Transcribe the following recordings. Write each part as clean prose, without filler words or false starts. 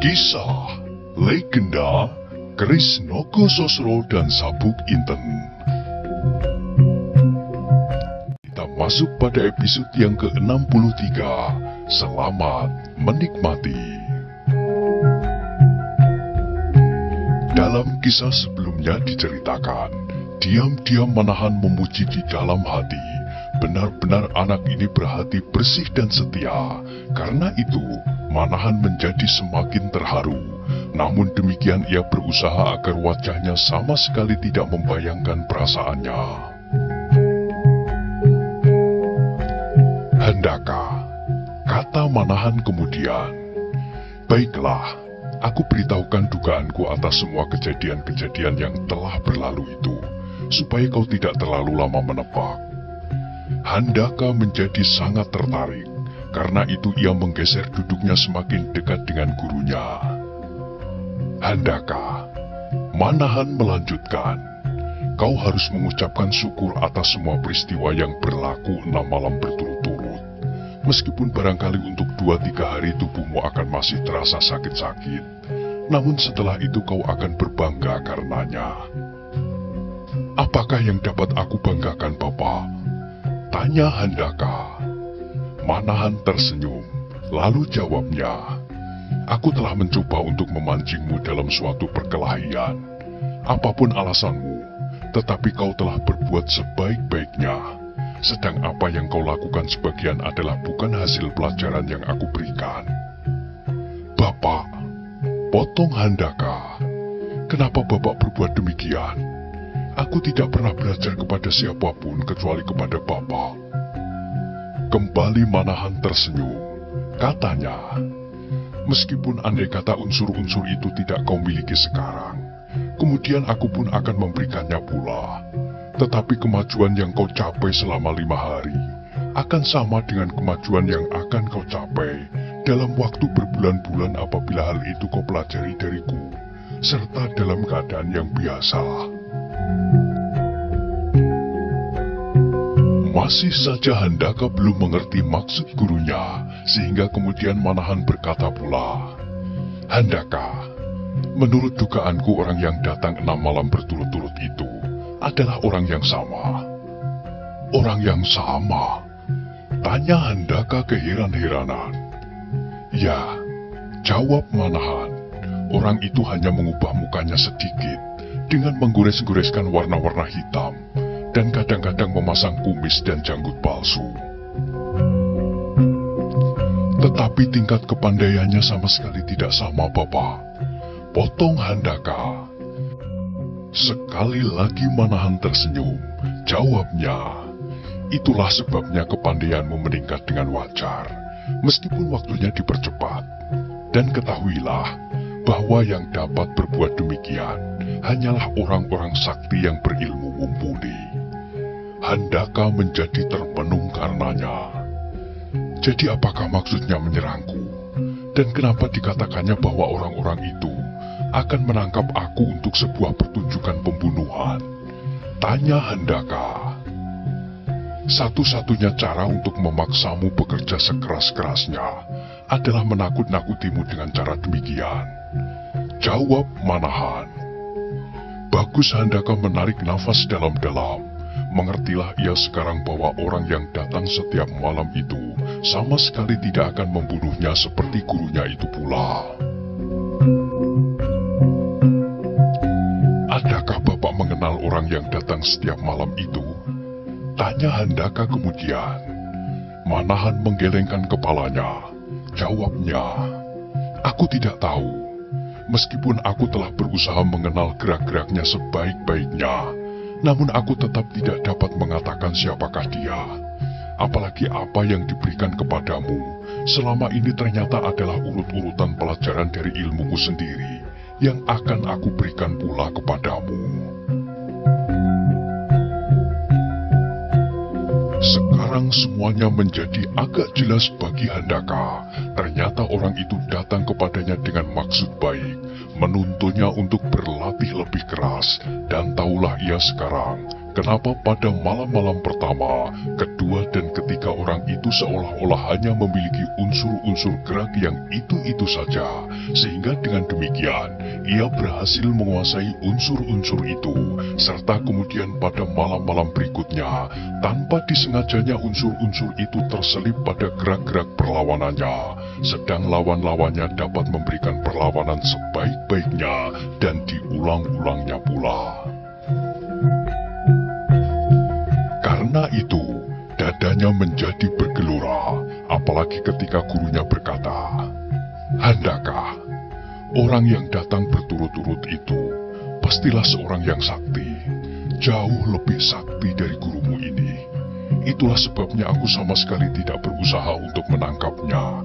Kisah Legenda Keris Nogososro dan Sabuk Inten. Kita masuk pada episode yang ke-63. Selamat menikmati. Dalam kisah sebelumnya diceritakan, diam-diam Manahan memuji di dalam hati. Benar-benar anak ini berhati bersih dan setia. Karena itu, Manahan menjadi semakin terharu. Namun demikian ia berusaha agar wajahnya sama sekali tidak membayangkan perasaannya. "Handaka," kata Manahan kemudian. "Baiklah, aku beritahukan dugaanku atas semua kejadian-kejadian yang telah berlalu itu, supaya kau tidak terlalu lama menebak." Handaka menjadi sangat tertarik. Karena itu ia menggeser duduknya semakin dekat dengan gurunya. "Handaka," Manahan melanjutkan, "kau harus mengucapkan syukur atas semua peristiwa yang berlaku 6 malam berturut-turut. Meskipun barangkali untuk 2-3 hari tubuhmu akan masih terasa sakit-sakit, namun setelah itu kau akan berbangga karenanya." "Apakah yang dapat aku banggakan, Bapak?" tanya Handaka. Manahan tersenyum, lalu jawabnya, "Aku telah mencoba untuk memancingmu dalam suatu perkelahian. Apapun alasanmu, tetapi kau telah berbuat sebaik-baiknya. Sedang apa yang kau lakukan sebagian adalah bukan hasil pelajaran yang aku berikan." "Bapak," potong Handaka, "kenapa Bapak berbuat demikian? Aku tidak pernah belajar kepada siapapun kecuali kepada Bapak." Kembali Manahan tersenyum. Katanya, "Meskipun andai kata unsur-unsur itu tidak kau miliki sekarang, kemudian aku pun akan memberikannya pula. Tetapi kemajuan yang kau capai selama 5 hari akan sama dengan kemajuan yang akan kau capai dalam waktu berbulan-bulan apabila hal itu kau pelajari dariku, serta dalam keadaan yang biasa." Masih saja Handaka belum mengerti maksud gurunya, sehingga kemudian Manahan berkata pula, "Handaka, menurut dugaanku orang yang datang 6 malam berturut-turut itu adalah orang yang sama." "Orang yang sama?" tanya Handaka keheran-heranan. "Ya," jawab Manahan, "orang itu hanya mengubah mukanya sedikit dengan menggores-goreskan warna-warna hitam, dan kadang-kadang memasang kumis dan janggut palsu. Tetapi tingkat kepandaiannya sama sekali tidak sama, Bapak," potong Handaka. Sekali lagi Manahan tersenyum. Jawabnya, "Itulah sebabnya kepandaianmu meningkat dengan wajar, meskipun waktunya dipercepat. Dan ketahuilah, bahwa yang dapat berbuat demikian hanyalah orang-orang sakti yang berilmu mumpuni." Handaka menjadi termenung karenanya. "Jadi apakah maksudnya menyerangku? Dan kenapa dikatakannya bahwa orang-orang itu akan menangkap aku untuk sebuah pertunjukan pembunuhan?" tanya Handaka. "Satu-satunya cara untuk memaksamu bekerja sekeras-kerasnya adalah menakut-nakutimu dengan cara demikian," jawab Manahan. Bagus Handaka menarik nafas dalam-dalam. Mengertilah ia sekarang bahwa orang yang datang setiap malam itu sama sekali tidak akan membunuhnya seperti gurunya itu pula. "Adakah Bapak mengenal orang yang datang setiap malam itu?" tanya Handaka kemudian. Manahan menggelengkan kepalanya. Jawabnya, "Aku tidak tahu. Meskipun aku telah berusaha mengenal gerak-geraknya sebaik-baiknya, namun aku tetap tidak dapat mengatakan siapakah dia. Apalagi apa yang diberikan kepadamu selama ini ternyata adalah urut-urutan pelajaran dari ilmuku sendiri yang akan aku berikan pula kepadamu." Sekarang semuanya menjadi agak jelas bagi Handaka. Ternyata orang itu datang kepadanya dengan maksud baik, menuntunnya untuk berlatih lebih keras, dan tahulah ia sekarang kenapa pada malam-malam pertama, kedua dan ketiga orang itu seolah-olah hanya memiliki unsur-unsur gerak yang itu-itu saja, sehingga dengan demikian ia berhasil menguasai unsur-unsur itu, serta kemudian pada malam-malam berikutnya, tanpa disengajanya unsur-unsur itu terselip pada gerak-gerak perlawanannya, sedang lawan-lawannya dapat memberikan perlawanan sebaik-baiknya dan diulang-ulangnya pula. Karena itu, dadanya menjadi bergelora, apalagi ketika gurunya berkata, "Handaka, orang yang datang berturut-turut itu pastilah seorang yang sakti, jauh lebih sakti dari gurumu ini. Itulah sebabnya aku sama sekali tidak berusaha untuk menangkapnya,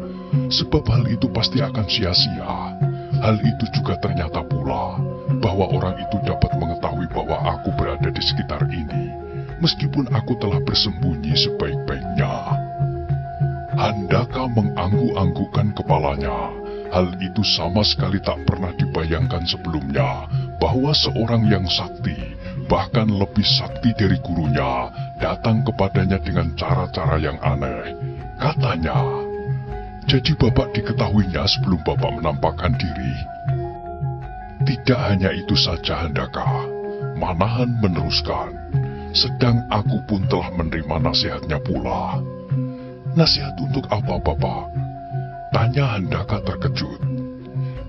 sebab hal itu pasti akan sia-sia. Hal itu juga ternyata pula bahwa orang itu dapat mengetahui bahwa aku berada di sekitar ini, meskipun aku telah bersembunyi sebaik-baiknya." Handaka mengangguk-anggukkan kepalanya. Hal itu sama sekali tak pernah dibayangkan sebelumnya, bahwa seorang yang sakti, bahkan lebih sakti dari gurunya, datang kepadanya dengan cara-cara yang aneh. Katanya, "Jadi Bapak diketahuinya sebelum Bapak menampakkan diri?" Tidak hanya itu saja Handaka, Manahan meneruskan, "Sedang aku pun telah menerima nasihatnya pula." "Nasihat untuk apa Bapak?" tanya Handaka terkejut.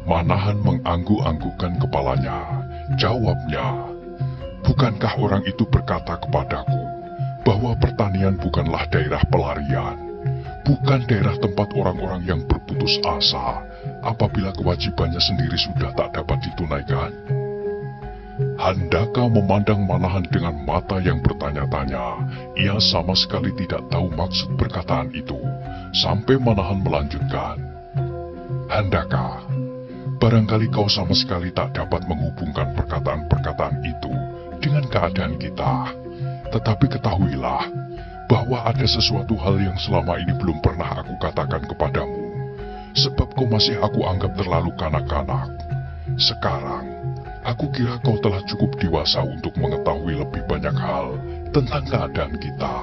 Manahan mengangguk-anggukkan kepalanya. Jawabnya, "Bukankah orang itu berkata kepadaku bahwa pertanian bukanlah daerah pelarian, bukan daerah tempat orang-orang yang berputus asa apabila kewajibannya sendiri sudah tak dapat ditunaikan?" Handaka memandang Manahan dengan mata yang bertanya-tanya. Ia sama sekali tidak tahu maksud perkataan itu, sampai Manahan melanjutkan, "Handaka, barangkali kau sama sekali tak dapat menghubungkan perkataan-perkataan itu dengan keadaan kita. Tetapi ketahuilah bahwa ada sesuatu hal yang selama ini belum pernah aku katakan kepadamu, sebab kau masih aku anggap terlalu kanak-kanak. Sekarang, aku kira kau telah cukup dewasa untuk mengetahui lebih banyak hal tentang keadaan kita,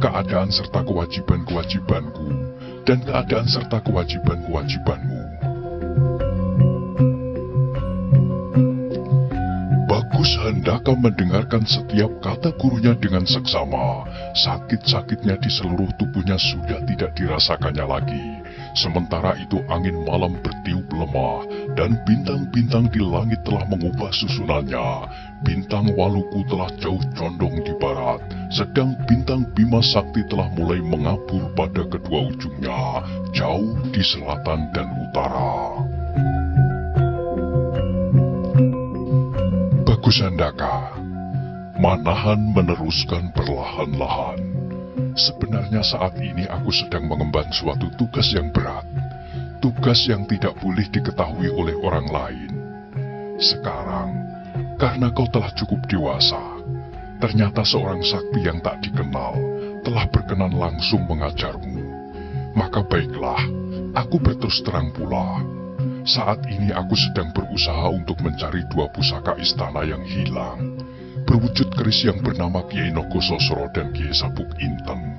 keadaan serta kewajiban-kewajibanku, dan keadaan serta kewajiban-kewajibanmu." Bagus Handaka mendengarkan setiap kata gurunya dengan seksama. Sakit-sakitnya di seluruh tubuhnya sudah tidak dirasakannya lagi. Sementara itu angin malam bertiup lemah, dan bintang-bintang di langit telah mengubah susunannya. Bintang Waluku telah jauh condong di barat, sedang bintang Bima Sakti telah mulai mengabur pada kedua ujungnya, jauh di selatan dan utara. Bagus Handaka, Manahan meneruskan perlahan-lahan. "Sebenarnya saat ini aku sedang mengemban suatu tugas yang berat, tugas yang tidak boleh diketahui oleh orang lain. Sekarang, karena kau telah cukup dewasa, ternyata seorang sakti yang tak dikenal telah berkenan langsung mengajarmu. Maka baiklah, aku berterus terang pula. Saat ini aku sedang berusaha untuk mencari dua pusaka istana yang hilang, berwujud keris yang bernama Kiai Nogososro dan Kiai Sabuk Inten."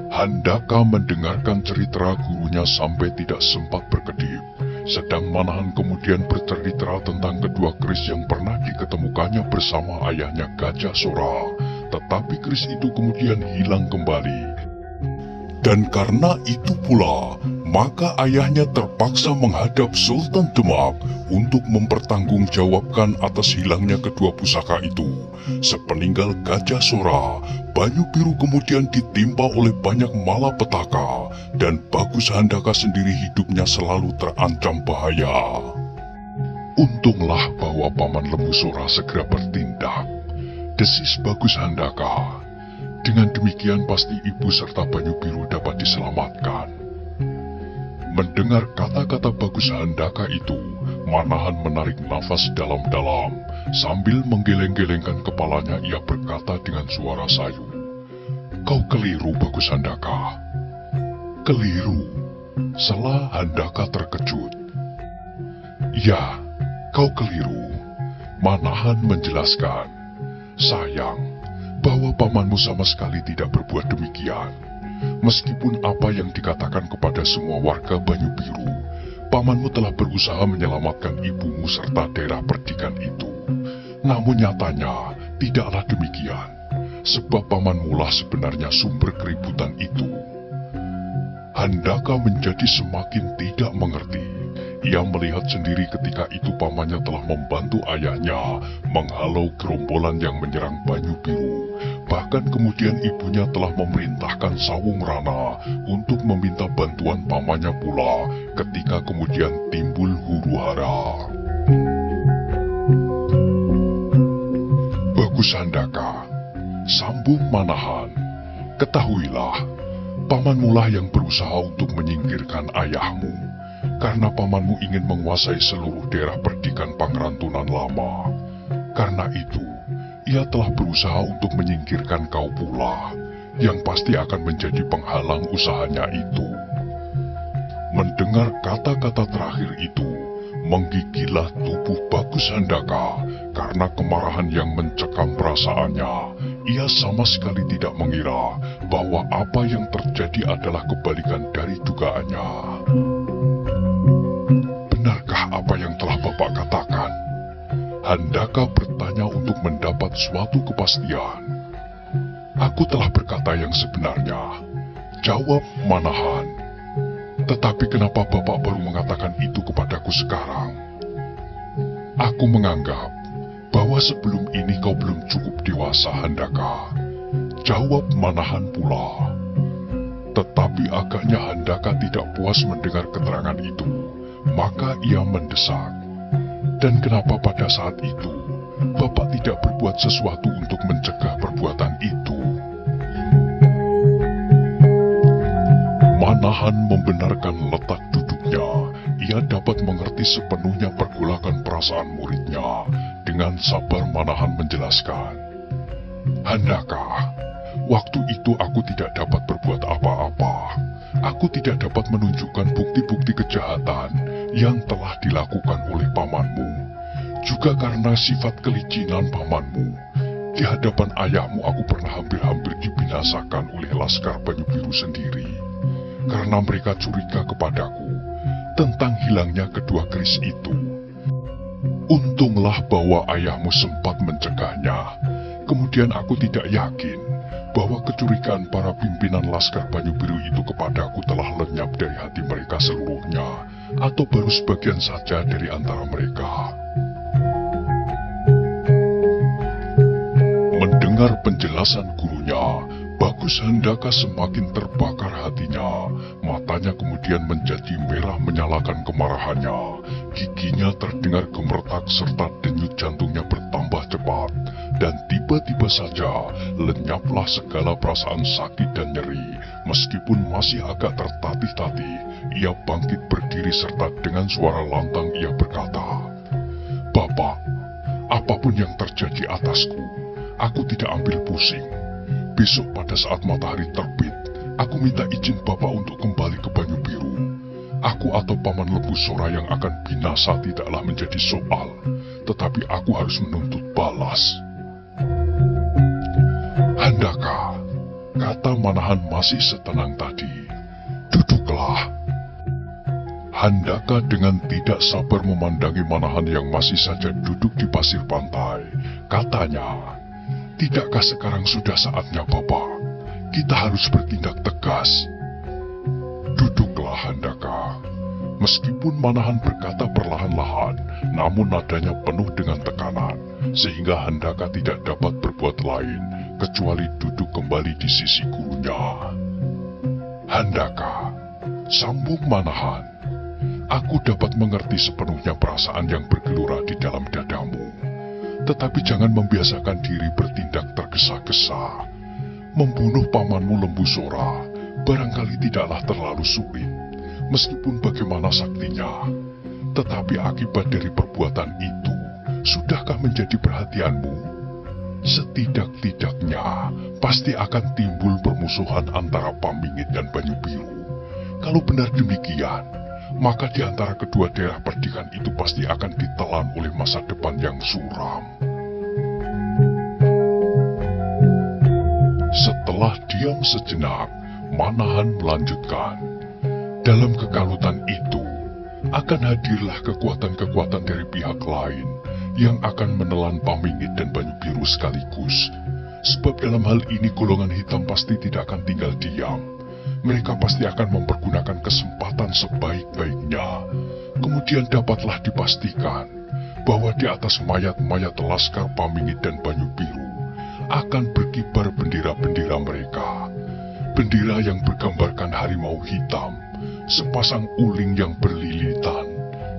Handaka mendengarkan cerita gurunya sampai tidak sempat berkedip, sedang Manahan kemudian bercerita tentang kedua keris yang pernah diketemukannya bersama ayahnya Gajah Sora, tetapi keris itu kemudian hilang kembali. Dan karena itu pula, maka ayahnya terpaksa menghadap Sultan Demak untuk mempertanggungjawabkan atas hilangnya kedua pusaka itu. Sepeninggal Gajah Sora, Banyu Biru kemudian ditimpa oleh banyak malapetaka, dan Bagus Handaka sendiri hidupnya selalu terancam bahaya. Untunglah bahwa Paman Lembu Sora segera bertindak, desis Bagus Handaka. Dengan demikian pasti ibu serta Banyu Biru dapat diselamatkan. Mendengar kata-kata Bagus Handaka itu, Manahan menarik nafas dalam-dalam. Sambil menggeleng-gelengkan kepalanya, ia berkata dengan suara sayu, "Kau keliru, Bagus Handaka." "Keliru?" sela Handaka terkejut. "Ya, kau keliru. Manahan menjelaskan, sayang, bahwa pamanmu sama sekali tidak berbuat demikian. Meskipun apa yang dikatakan kepada semua warga Banyu Biru, pamanmu telah berusaha menyelamatkan ibumu serta daerah perdikan itu. Namun nyatanya tidaklah demikian, sebab pamanmu lah sebenarnya sumber keributan itu. Handaka menjadi semakin tidak mengerti. Ia melihat sendiri ketika itu pamannya telah membantu ayahnya menghalau gerombolan yang menyerang Banyu Biru. Bahkan kemudian ibunya telah memerintahkan Sawung Rana untuk meminta bantuan pamannya pula ketika kemudian timbul huru-hara. Bagus Handaka, sambung Manahan. Ketahuilah, pamanmu lah yang berusaha untuk menyingkirkan ayahmu. Karena pamanmu ingin menguasai seluruh daerah perdikan Pangrantunan lama. Karena itu, ia telah berusaha untuk menyingkirkan kau pula, yang pasti akan menjadi penghalang usahanya itu. Mendengar kata-kata terakhir itu, menggigillah tubuh Bagus Handaka karena kemarahan yang mencekam perasaannya. Ia sama sekali tidak mengira bahwa apa yang terjadi adalah kebalikan dari dugaannya. Benarkah apa yang telah Bapak katakan? Handaka bertanya untuk mendapat suatu kepastian. Aku telah berkata yang sebenarnya, jawab Manahan. Tetapi kenapa Bapak baru mengatakan itu kepadaku sekarang? Aku menganggap bahwa sebelum ini kau belum cukup dewasa, Handaka. Jawab Manahan pula. Tetapi agaknya Handaka tidak puas mendengar keterangan itu. Maka ia mendesak. Dan kenapa pada saat itu Bapak tidak berbuat sesuatu untuk mencegah perbuatan itu? Manahan membenarkan letak duduknya. Ia dapat mengerti sepenuhnya pergolakan perasaan muridnya. Dengan sabar Manahan menjelaskan, Handaka, waktu itu aku tidak dapat berbuat apa-apa. Aku tidak dapat menunjukkan bukti-bukti kejahatan yang telah dilakukan oleh pamanmu. Juga karena sifat kelicinan pamanmu. Di hadapan ayahmu aku pernah hampir-hampir dibinasakan oleh Laskar Banyu Biru sendiri. Karena mereka curiga kepadaku tentang hilangnya kedua keris itu. Untunglah bahwa ayahmu sempat mencegahnya. Kemudian aku tidak yakin bahwa kecurigaan para pimpinan Laskar Banyu Biru itu kepadaku telah lenyap dari hati mereka seluruhnya, atau baru sebagian saja dari antara mereka. Mendengar penjelasan gurunya, Bagus Handaka semakin terbakar hatinya. Matanya kemudian menjadi merah menyalakan kemarahannya. Giginya terdengar gemeretak serta denyut jantungnya bertambah cepat. Dan tiba-tiba saja lenyaplah segala perasaan sakit dan nyeri. Meskipun masih agak tertatih-tatih, ia bangkit berdiri serta dengan suara lantang ia berkata, Bapak, apapun yang terjadi atasku, aku tidak ambil pusing. Besok pada saat matahari terbit, aku minta izin Bapak untuk kembali ke Banyu Biru. Aku atau Paman Lembu Sora yang akan binasa tidaklah menjadi soal, tetapi aku harus menuntut balas. Handaka, kata Manahan masih setenang tadi, duduklah. Handaka dengan tidak sabar memandangi Manahan yang masih saja duduk di pasir pantai. Katanya, tidakkah sekarang sudah saatnya Bapak? Kita harus bertindak tegas. Duduklah Handaka. Meskipun Manahan berkata perlahan-lahan, namun nadanya penuh dengan tekanan, sehingga Handaka tidak dapat berbuat lain, kecuali duduk kembali di sisi gurunya. Handaka, sambung Manahan, aku dapat mengerti sepenuhnya perasaan yang bergelora di dalam dadamu. Tetapi jangan membiasakan diri bertindak tergesa-gesa. Membunuh pamanmu Lembu Sora barangkali tidaklah terlalu sulit, meskipun bagaimana saktinya. Tetapi akibat dari perbuatan itu, sudahkah menjadi perhatianmu? Setidak-tidaknya, pasti akan timbul permusuhan antara Pamingit dan Banyu Biru. Kalau benar demikian, maka di antara kedua daerah perdikan itu pasti akan ditelan oleh masa depan yang suram. Setelah diam sejenak, Manahan melanjutkan. Dalam kekalutan itu, akan hadirlah kekuatan-kekuatan dari pihak lain yang akan menelan Pamingit dan Banyu Biru sekaligus. Sebab dalam hal ini golongan hitam pasti tidak akan tinggal diam. Mereka pasti akan mempergunakan kesempatan sebaik-baiknya. Kemudian dapatlah dipastikan bahwa di atas mayat-mayat laskar Pamingit dan Banyu Biru akan berkibar bendera-bendera mereka. Bendera yang bergambarkan harimau hitam, sepasang uling yang berlilitan,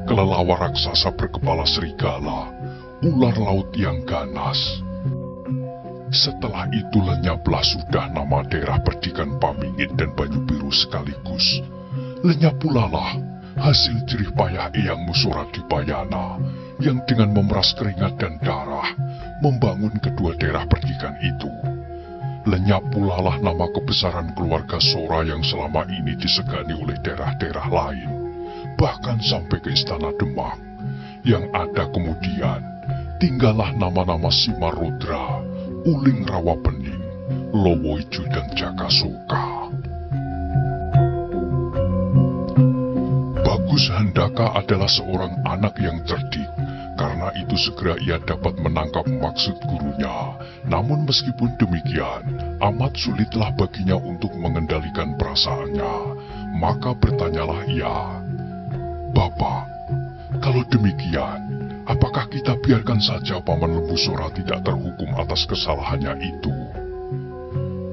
kelelawar raksasa berkepala serigala, ular laut yang ganas. Setelah itu lenyaplah sudah nama daerah perdikan Pamingit dan Banyu Biru sekaligus. Lenyap pula lah hasil jerih payah Eyang Musora Dipayana yang dengan memeras keringat dan darah membangun kedua daerah perdikan itu. Lenyap pula lah nama kebesaran keluarga Sora yang selama ini disegani oleh daerah-daerah lain, bahkan sampai ke Istana Demak. Yang ada kemudian, tinggallah nama-nama Simarudra, Uling Rawapening, Lowoijo dan Jakasoka. Bagus Handaka adalah seorang anak yang cerdik. Karena itu segera ia dapat menangkap maksud gurunya. Namun meskipun demikian, amat sulitlah baginya untuk mengendalikan perasaannya. Maka bertanyalah ia, "Bapak, kalau demikian, apakah kita biarkan saja Paman Lembu Sora tidak terhukum atas kesalahannya itu?"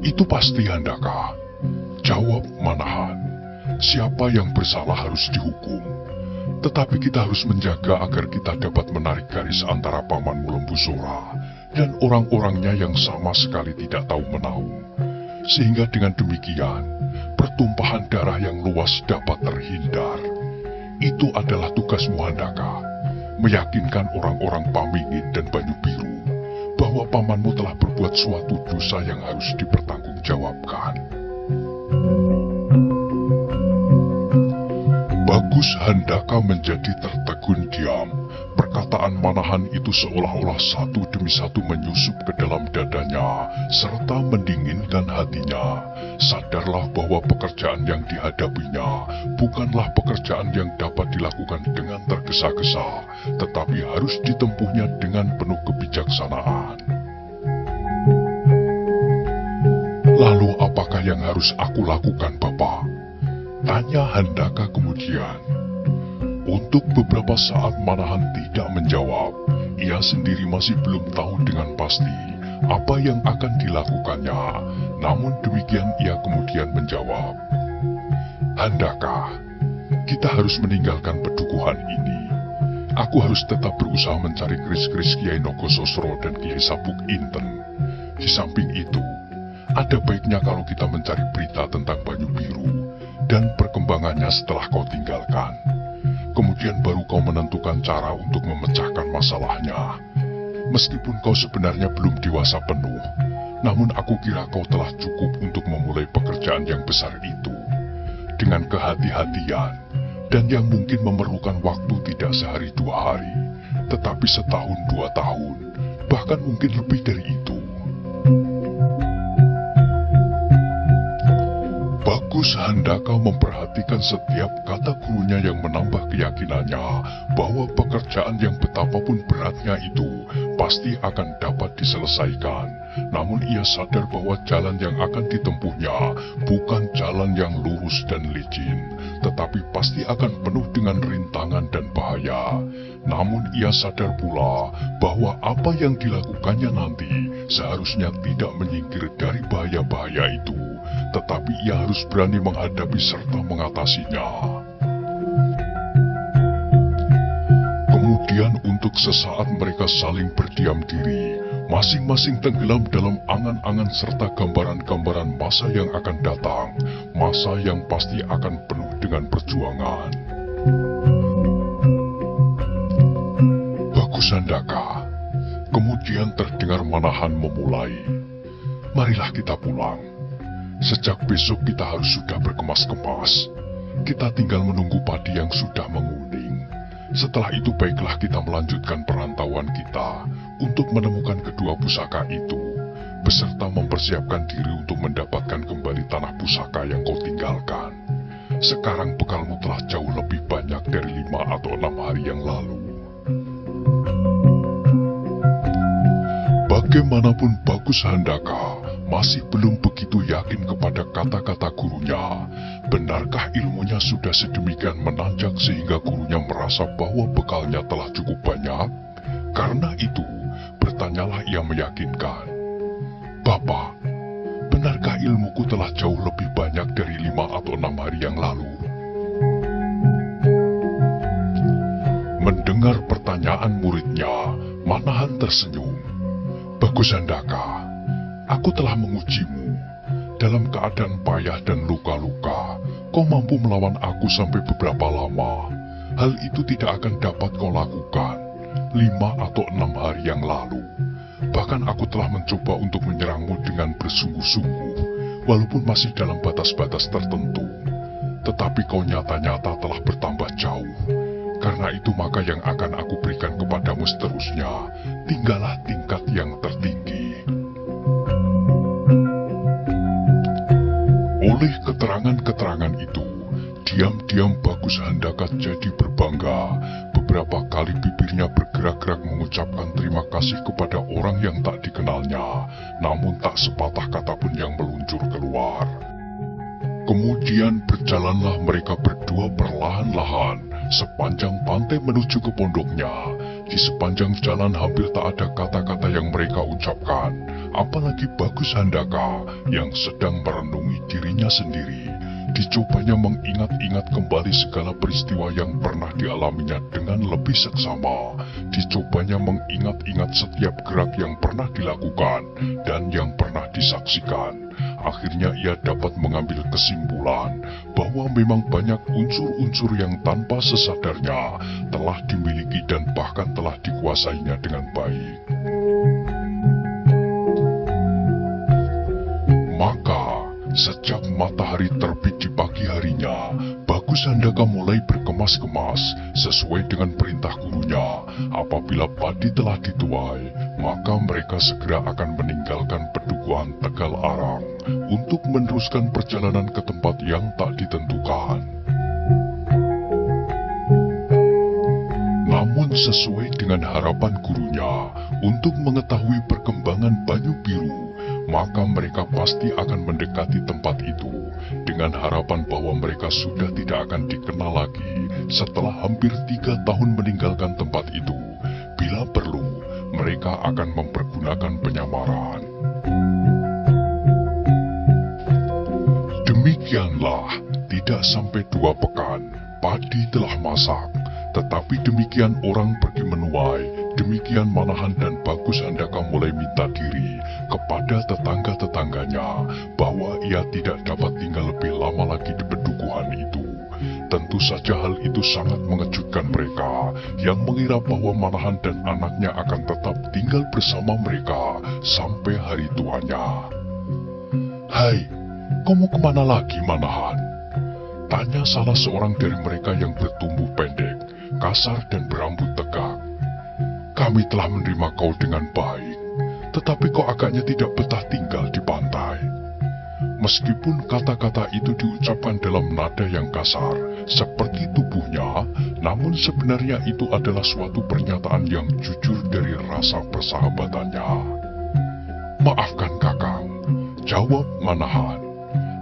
"Itu pasti, Handaka," jawab Manahan. "Siapa yang bersalah harus dihukum. Tetapi kita harus menjaga agar kita dapat menarik garis antara Paman Lembu Sora dan orang-orangnya yang sama sekali tidak tahu menahu. Sehingga dengan demikian, pertumpahan darah yang luas dapat terhindar. Itu adalah tugasmu, Handaka, meyakinkan orang-orang Pamingit dan Banyu Biru bahwa pamanmu telah berbuat suatu dosa yang harus dipertanggungjawabkan." Bagus Handaka menjadi tertegun diam. Perkataan Manahan itu seolah-olah satu demi satu menyusup ke dalam dadanya, serta mendinginkan hatinya. Sadarlah bahwa pekerjaan yang dihadapinya bukanlah pekerjaan yang dapat dilakukan dengan tergesa-gesa, tetapi harus ditempuhnya dengan penuh kebijaksanaan. "Lalu apakah yang harus aku lakukan, Bapak?" tanya Handaka kemudian. Untuk beberapa saat Manahan tidak menjawab. Ia sendiri masih belum tahu dengan pasti apa yang akan dilakukannya. Namun demikian ia kemudian menjawab, "Handaka, kita harus meninggalkan pedukuhan ini. Aku harus tetap berusaha mencari keris-keris Kiai Nogososro dan Kiai Sabuk Inten. Di samping itu, ada baiknya kalau kita mencari berita tentang Banyu Biru dan perkembangannya setelah kau tinggalkan. Kemudian baru kau menentukan cara untuk memecahkan masalahnya. Meskipun kau sebenarnya belum dewasa penuh, namun aku kira kau telah cukup untuk memulai pekerjaan yang besar itu. Dengan kehati-hatian, dan yang mungkin memerlukan waktu tidak sehari 2 hari, tetapi setahun 2 tahun, bahkan mungkin lebih dari itu." Bagus Handaka memperhatikan setiap kata gurunya yang menambah keyakinannya bahwa pekerjaan yang betapapun beratnya itu pasti akan dapat diselesaikan. Namun ia sadar bahwa jalan yang akan ditempuhnya bukan jalan yang lurus dan licin, tetapi pasti akan penuh dengan rintangan dan bahaya. Namun ia sadar pula bahwa apa yang dilakukannya nanti seharusnya tidak menyingkir dari bahaya-bahaya itu, tetapi ia harus berani menghadapi serta mengatasinya. Kemudian untuk sesaat mereka saling berdiam diri, masing-masing tenggelam dalam angan-angan serta gambaran-gambaran masa yang akan datang, masa yang pasti akan penuh dengan perjuangan. Bagus Handaka, kemudian terdengar Manahan memulai, "Marilah kita pulang. Sejak besok kita harus sudah berkemas-kemas. kita tinggal menunggu padi yang sudah menguning. Setelah itu baiklah kita melanjutkan perantauan kita untuk menemukan kedua pusaka itu, beserta mempersiapkan diri untuk mendapatkan kembali tanah pusaka yang kau tinggalkan. Sekarang bekalmu telah jauh lebih banyak dari 5 atau 6 hari yang lalu. Bagaimanapun Bagus Handaka masih belum begitu yakin kepada kata-kata gurunya. Benarkah ilmunya sudah sedemikian menanjak sehingga gurunya merasa bahwa bekalnya telah cukup banyak? Karena itu, bertanyalah ia meyakinkan. Bapak, benarkah ilmuku telah jauh lebih banyak dari 5 atau 6 hari yang lalu? Mendengar pertanyaan muridnya, Manahan tersenyum. Bagus Handaka, aku telah mengujimu. Dalam keadaan payah dan luka-luka, kau mampu melawan aku sampai beberapa lama. Hal itu tidak akan dapat kau lakukan 5 atau 6 hari yang lalu. Bahkan aku telah mencoba untuk menyerangmu dengan bersungguh-sungguh, walaupun masih dalam batas-batas tertentu. Tetapi kau nyata-nyata telah bertambah jauh. Karena itu maka yang akan aku berikan kepadamu seterusnya, tinggallah tingkat yang tertinggi. Oleh keterangan-keterangan itu, diam-diam Bagus Handaka jadi berbangga. Beberapa kali bibirnya bergerak-gerak mengucapkan terima kasih kepada orang yang tak dikenalnya, namun tak sepatah kata pun yang meluncur keluar. Kemudian berjalanlah mereka berdua perlahan-lahan sepanjang pantai menuju ke pondoknya. Di sepanjang jalan hampir tak ada kata-kata yang mereka ucapkan, apalagi Bagus Handaka yang sedang merenungi dirinya sendiri. Dicobanya mengingat-ingat kembali segala peristiwa yang pernah dialaminya dengan lebih seksama. Dicobanya mengingat-ingat setiap gerak yang pernah dilakukan dan yang pernah disaksikan. Akhirnya ia dapat mengambil kesimpulan bahwa memang banyak unsur-unsur yang tanpa sesadarnya telah dimiliki dan bahkan telah dikuasainya dengan baik. Maka, sejak matahari terbit di pagi harinya, Bagus Handaka mulai berkemas-kemas sesuai dengan perintah gurunya. Apabila padi telah dituai, maka mereka segera akan meninggalkan pedukuhan Tegal Arang untuk meneruskan perjalanan ke tempat yang tak ditentukan. Namun sesuai dengan harapan gurunya untuk mengetahui perkembangan Banyu Biru, maka mereka pasti akan mendekati tempat itu dengan harapan bahwa mereka sudah tidak akan dikenal lagi setelah hampir 3 tahun meninggalkan tempat itu. Bila perlu, mereka akan mempergunakan penyamaran. Demikianlah, tidak sampai 2 pekan, padi telah masak. Tetapi demikian orang pergi menuai, demikian Manahan dan Bagus Handaka mulai minta diri kepada tetangga-tetangganya bahwa ia tidak dapat tinggal lebih lama lagi di pedukuhan itu. Tentu saja hal itu sangat mengejutkan mereka yang mengira bahwa Manahan dan anaknya akan tetap tinggal bersama mereka sampai hari tuanya. "Hai, kau mau kemana lagi, Manahan?" tanya salah seorang dari mereka yang bertumbuh pendek, kasar dan berambut tegak. "Kami telah menerima kau dengan baik, tetapi kau agaknya tidak betah tinggal di pantai." Meskipun kata-kata itu diucapkan dalam nada yang kasar, seperti tubuhnya, namun sebenarnya itu adalah suatu pernyataan yang jujur dari rasa persahabatannya. "Maafkan Kakang," jawab Manahan.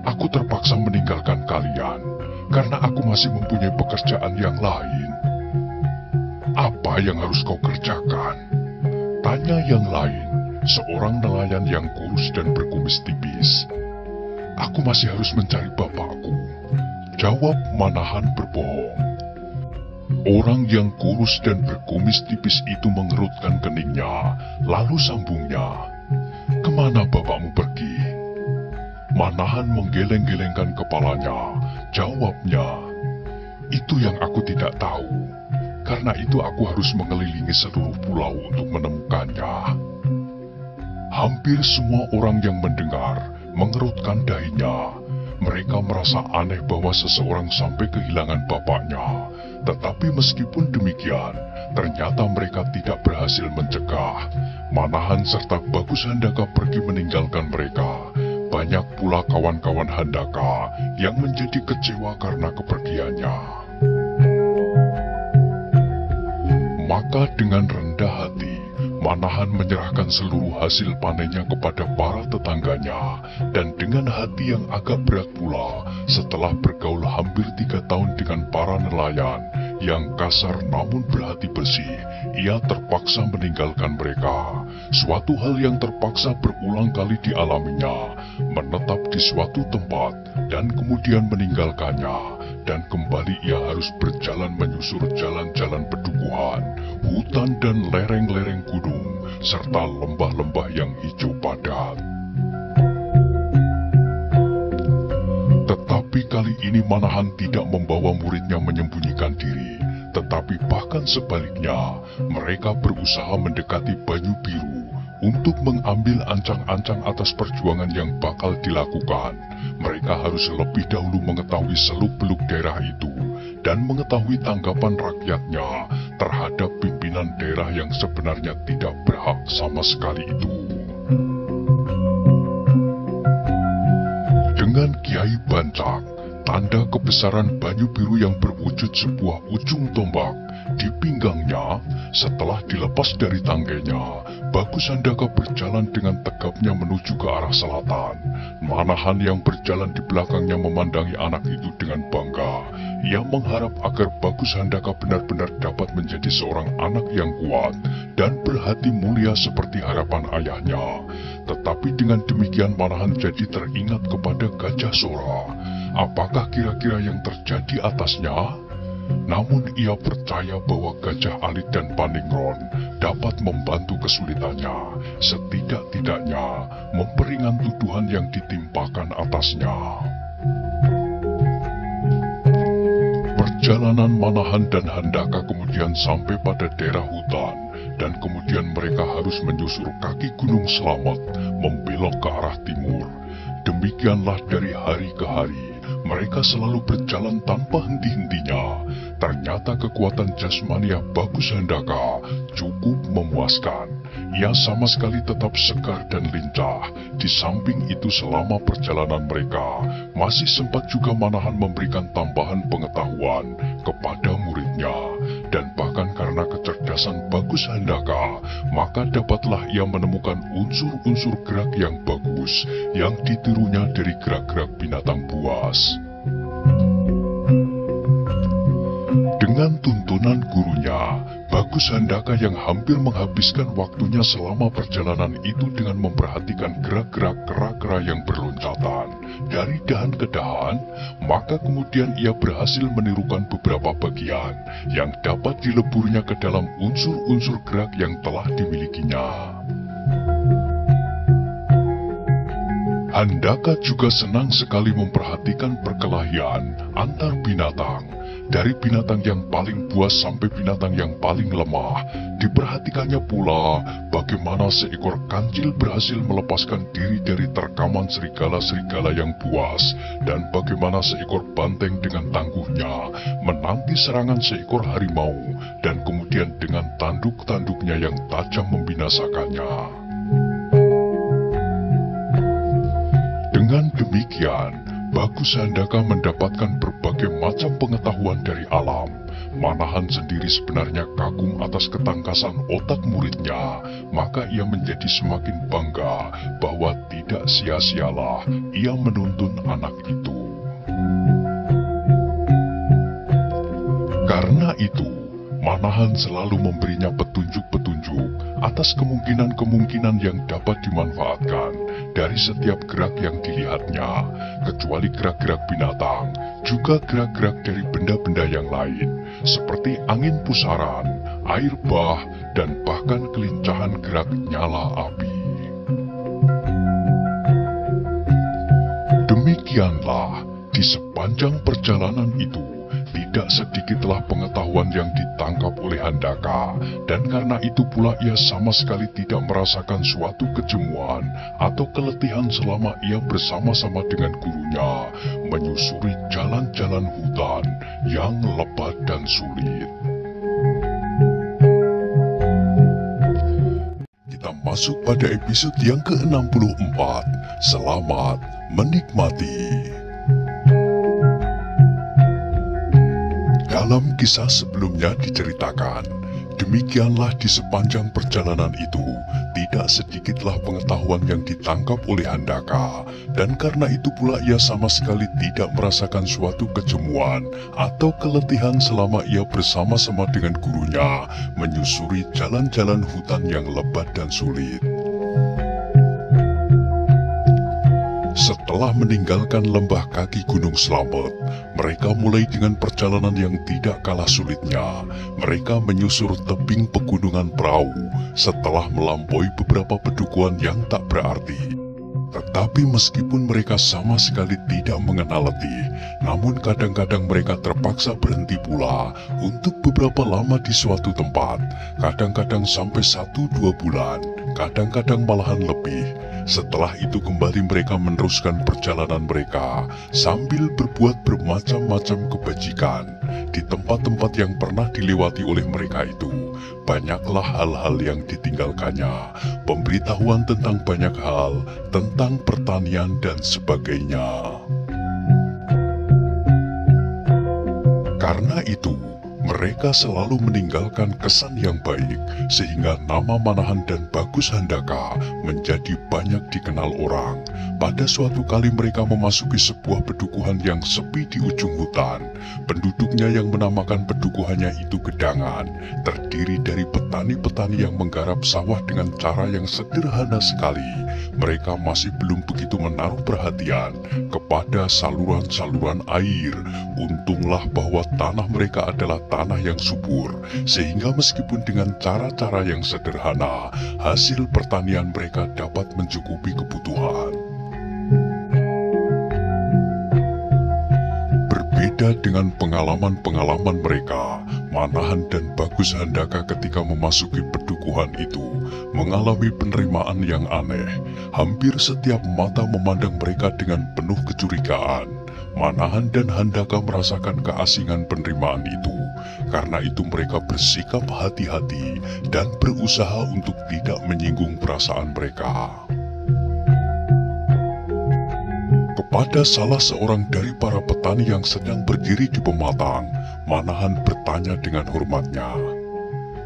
"Aku terpaksa meninggalkan kalian, karena aku masih mempunyai pekerjaan yang lain." "Apa yang harus kau kerjakan?" tanya yang lain, seorang nelayan yang kurus dan berkumis tipis. "Aku masih harus mencari bapakku," jawab Manahan berbohong. Orang yang kurus dan berkumis tipis itu mengerutkan keningnya, lalu sambungnya, "Kemana bapakmu pergi?" Manahan menggeleng-gelengkan kepalanya, jawabnya, "Itu yang aku tidak tahu. Karena itu aku harus mengelilingi seluruh pulau untuk menemukannya." Hampir semua orang yang mendengar mengerutkan dahinya. Mereka mereka merasa aneh bahwa seseorang sampai kehilangan bapaknya. Tetapi meskipun demikian, ternyata mereka tidak berhasil mencegah. Manahan serta Bagus Handaka pergi meninggalkan mereka. Banyak pula kawan-kawan Handaka yang menjadi kecewa karena kepergiannya. Maka dengan rendah hati, Manahan menyerahkan seluruh hasil panennya kepada para tetangganya, dan dengan hati yang agak berat pula, setelah bergaul hampir 3 tahun dengan para nelayan yang kasar namun berhati bersih, ia terpaksa meninggalkan mereka. Suatu hal yang terpaksa berulang kali dialaminya, menetap di suatu tempat dan kemudian meninggalkannya. Dan kembali ia harus berjalan menyusur jalan-jalan pedukuhan, hutan dan lereng-lereng gunung, serta lembah-lembah yang hijau padat. Tetapi kali ini Manahan tidak membawa muridnya menyembunyikan diri, tetapi bahkan sebaliknya, mereka berusaha mendekati Banyu Biru untuk mengambil ancang-ancang atas perjuangan yang bakal dilakukan. Mereka harus lebih dahulu mengetahui seluk-beluk daerah itu dan mengetahui tanggapan rakyatnya terhadap pimpinan daerah yang sebenarnya tidak berhak sama sekali itu. Dengan Kiai Bancak, tanda kebesaran Banyu Biru yang berwujud sebuah ujung tombak di pinggangnya, setelah dilepas dari tangganya, Bagus Handaka berjalan dengan tegapnya menuju ke arah selatan. Manahan yang berjalan di belakangnya memandangi anak itu dengan bangga. Ia mengharap agar Bagus Handaka benar-benar dapat menjadi seorang anak yang kuat dan berhati mulia seperti harapan ayahnya. Tetapi dengan demikian Manahan jadi teringat kepada Gajah Sora. Apakah kira-kira yang terjadi atasnya? Namun ia percaya bahwa Gajah Alit dan Paningron dapat membantu kesulitannya, setidak-tidaknya memperingan tuduhan yang ditimpakan atasnya. Perjalanan Manahan dan Handaka kemudian sampai pada daerah hutan, dan kemudian mereka harus menyusur kaki Gunung Slamet, membelok ke arah timur. Demikianlah dari hari ke hari, mereka selalu berjalan tanpa henti-hentinya. Ternyata kekuatan jasmania Bagus Handaka cukup memuaskan. Ia sama sekali tetap segar dan lincah. Di samping itu selama perjalanan mereka, masih sempat juga Manahan memberikan tambahan pengetahuan kepada muridnya. Dan bahkan karena kecerdasan Bagus Handaka, maka dapatlah ia menemukan unsur-unsur gerak yang bagus yang ditirunya dari gerak-gerak binatang buas. Dengan tuntunan gurunya, Bagus Handaka yang hampir menghabiskan waktunya selama perjalanan itu dengan memperhatikan gerak-gerak kera-kera yang berloncatan dari dahan ke dahan, maka kemudian ia berhasil menirukan beberapa bagian yang dapat dileburnya ke dalam unsur-unsur gerak yang telah dimilikinya. Handaka juga senang sekali memperhatikan perkelahian antar binatang. Dari binatang yang paling buas sampai binatang yang paling lemah. Diperhatikannya pula bagaimana seekor kancil berhasil melepaskan diri dari terkaman serigala-serigala yang buas, dan bagaimana seekor banteng dengan tangguhnya menanti serangan seekor harimau, dan kemudian dengan tanduk-tanduknya yang tajam membinasakannya. Dengan demikian, Bagus Handaka mendapatkan berbagai macam pengetahuan dari alam. Manahan sendiri sebenarnya kagum atas ketangkasan otak muridnya, maka ia menjadi semakin bangga bahwa tidak sia-sialah ia menuntun anak itu. Karena itu, Manahan selalu memberinya petunjuk-petunjuk atas kemungkinan-kemungkinan yang dapat dimanfaatkan dari setiap gerak yang dilihatnya, kecuali gerak-gerak binatang, juga gerak-gerak dari benda-benda yang lain, seperti angin pusaran, air bah, dan bahkan kelincahan gerak nyala api. Demikianlah, di sepanjang perjalanan itu, tidak sedikitlah pengetahuan yang ditangkap oleh Handaka, dan karena itu pula ia sama sekali tidak merasakan suatu kejemuan atau keletihan selama ia bersama-sama dengan gurunya menyusuri jalan-jalan hutan yang lebat dan sulit. Kita masuk pada episode yang ke-64. Selamat menikmati. Dalam kisah sebelumnya diceritakan, demikianlah di sepanjang perjalanan itu, tidak sedikitlah pengetahuan yang ditangkap oleh Handaka, dan karena itu pula ia sama sekali tidak merasakan suatu kejemuan atau keletihan selama ia bersama-sama dengan gurunya menyusuri jalan-jalan hutan yang lebat dan sulit. Setelah meninggalkan lembah kaki Gunung Slamet, mereka mulai dengan perjalanan yang tidak kalah sulitnya. Mereka menyusur tebing pegunungan Perahu setelah melampaui beberapa pedukuhan yang tak berarti. Tetapi meskipun mereka sama sekali tidak mengenal letih, namun kadang-kadang mereka terpaksa berhenti pula untuk beberapa lama di suatu tempat, kadang-kadang sampai 1-2 bulan, kadang-kadang malahan lebih. Setelah itu kembali mereka meneruskan perjalanan mereka sambil berbuat bermacam-macam kebajikan di tempat-tempat yang pernah dilewati oleh mereka itu. Banyaklah hal-hal yang ditinggalkannya, pemberitahuan tentang banyak hal, tentang pertanian dan sebagainya. Karena itu, mereka selalu meninggalkan kesan yang baik, sehingga nama Manahan dan Bagus Handaka menjadi banyak dikenal orang. Pada suatu kali mereka memasuki sebuah pedukuhan yang sepi di ujung hutan. Penduduknya yang menamakan pedukuhannya itu Gedangan, terdiri dari petani-petani yang menggarap sawah dengan cara yang sederhana sekali. Mereka masih belum begitu menaruh perhatian kepada saluran-saluran air. Untunglah bahwa tanah mereka adalah tanah yang subur, sehingga meskipun dengan cara-cara yang sederhana, hasil pertanian mereka dapat mencukupi kebutuhan. Berbeda dengan pengalaman-pengalaman mereka, Manahan dan Bagus Handaka ketika memasuki pedukuhan itu mengalami penerimaan yang aneh. Hampir setiap mata memandang mereka dengan penuh kecurigaan. Manahan dan Handaka merasakan keasingan penerimaan itu. Karena itu mereka bersikap hati-hati dan berusaha untuk tidak menyinggung perasaan mereka. Kepada salah seorang dari para petani yang sedang berdiri di pematang, Manahan bertanya dengan hormatnya,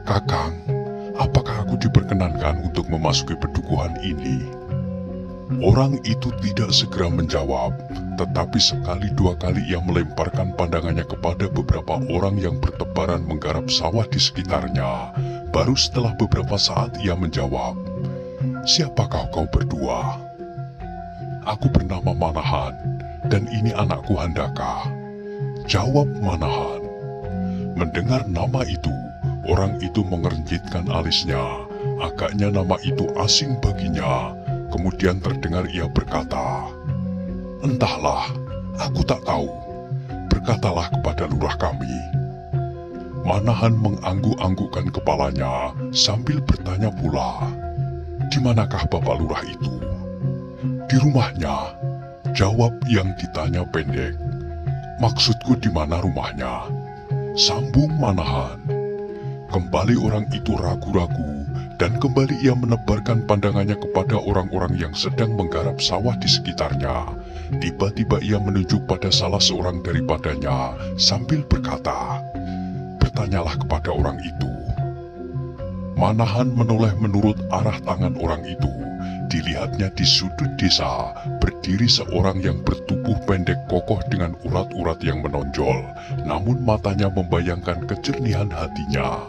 "Kakang, apakah aku diperkenankan untuk memasuki pedukuhan ini?" Orang itu tidak segera menjawab, tetapi sekali dua kali ia melemparkan pandangannya kepada beberapa orang yang bertebaran menggarap sawah di sekitarnya. Baru setelah beberapa saat ia menjawab, "Siapakah kau berdua?" "Aku bernama Manahan, dan ini anakku Handaka," jawab Manahan. Mendengar nama itu, orang itu mengernyitkan alisnya. Agaknya nama itu asing baginya. Kemudian terdengar ia berkata, "Entahlah, aku tak tahu. Berkatalah kepada lurah kami." Manahan mengangguk-anggukkan kepalanya sambil bertanya pula, "Di manakah Bapak Lurah itu?" "Di rumahnya," jawab yang ditanya pendek. "Maksudku di mana rumahnya?" sambung Manahan. Kembali orang itu ragu-ragu, dan kembali ia menebarkan pandangannya kepada orang-orang yang sedang menggarap sawah di sekitarnya. Tiba-tiba ia menunjuk pada salah seorang daripadanya sambil berkata, "Bertanyalah kepada orang itu." Manahan menoleh menurut arah tangan orang itu. Dilihatnya di sudut desa, berdiri seorang yang bertubuh pendek kokoh dengan urat-urat yang menonjol, namun matanya membayangkan kejernihan hatinya.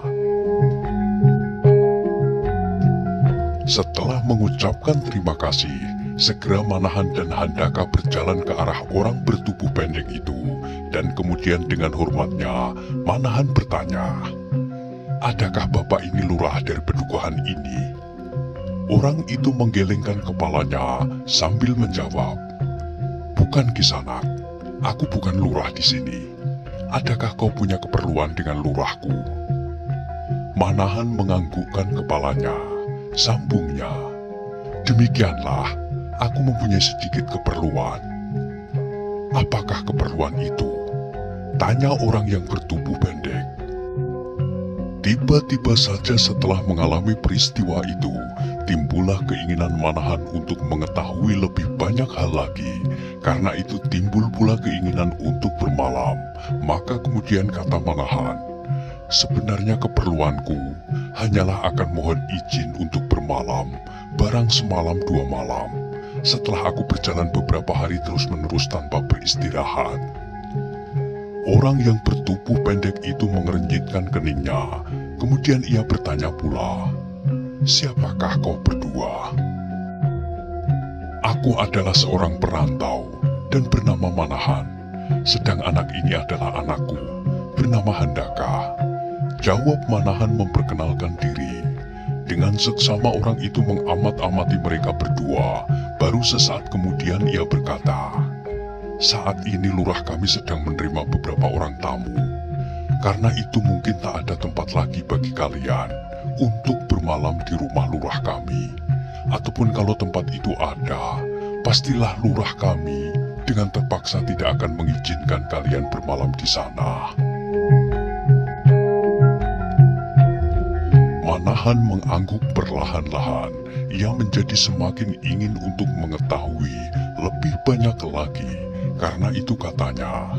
Setelah mengucapkan terima kasih, segera Manahan dan Handaka berjalan ke arah orang bertubuh pendek itu, dan kemudian dengan hormatnya, Manahan bertanya, "Adakah Bapak ini lurah dari pedukuhan ini?" Orang itu menggelengkan kepalanya sambil menjawab, "Bukan Kisanak, aku bukan lurah di sini. adakah kau punya keperluan dengan lurahku? Manahan menganggukkan kepalanya, sambungnya. Demikianlah, aku mempunyai sedikit keperluan. Apakah keperluan itu? Tanya orang yang bertubuh pendek. Tiba-tiba saja setelah mengalami peristiwa itu, timbullah keinginan Manahan untuk mengetahui lebih banyak hal lagi. Karena itu timbul pula keinginan untuk bermalam. Maka kemudian kata Manahan, sebenarnya keperluanku hanyalah akan mohon izin untuk bermalam, barang semalam 2 malam, setelah aku berjalan beberapa hari terus-menerus tanpa beristirahat. Orang yang bertubuh pendek itu mengerenjitkan keningnya, kemudian ia bertanya pula, siapakah kau berdua? Aku adalah seorang perantau dan bernama Manahan, sedang anak ini adalah anakku, bernama Handaka. Jawab Manahan memperkenalkan diri. Dengan seksama orang itu mengamat-amati mereka berdua, baru sesaat kemudian ia berkata, saat ini lurah kami sedang menerima beberapa orang tamu. Karena itu mungkin tak ada tempat lagi bagi kalian untuk bermalam di rumah lurah kami. Ataupun kalau tempat itu ada, pastilah lurah kami dengan terpaksa tidak akan mengizinkan kalian bermalam di sana. Manahan mengangguk perlahan-lahan. Ia menjadi semakin ingin untuk mengetahui lebih banyak lagi. Karena itu katanya,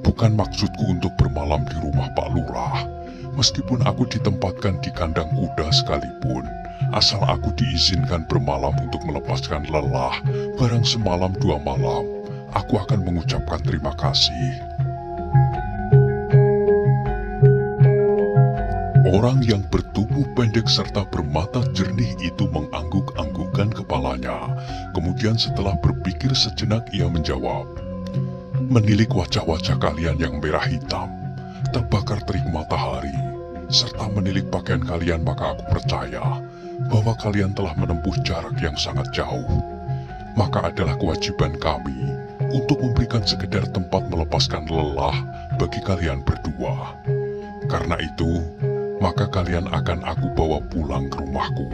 bukan maksudku untuk bermalam di rumah Pak Lurah. Meskipun aku ditempatkan di kandang kuda sekalipun, asal aku diizinkan bermalam untuk melepaskan lelah, barang semalam 2 malam, aku akan mengucapkan terima kasih. Orang yang bertubuh pendek serta bermata jernih itu mengangguk-anggukkan kepalanya. Kemudian setelah berpikir sejenak ia menjawab, menilik wajah-wajah kalian yang merah hitam, terbakar terik matahari, serta menilik pakaian kalian, maka aku percaya bahwa kalian telah menempuh jarak yang sangat jauh. Maka adalah kewajiban kami untuk memberikan sekedar tempat melepaskan lelah bagi kalian berdua. Karena itu, maka kalian akan aku bawa pulang ke rumahku.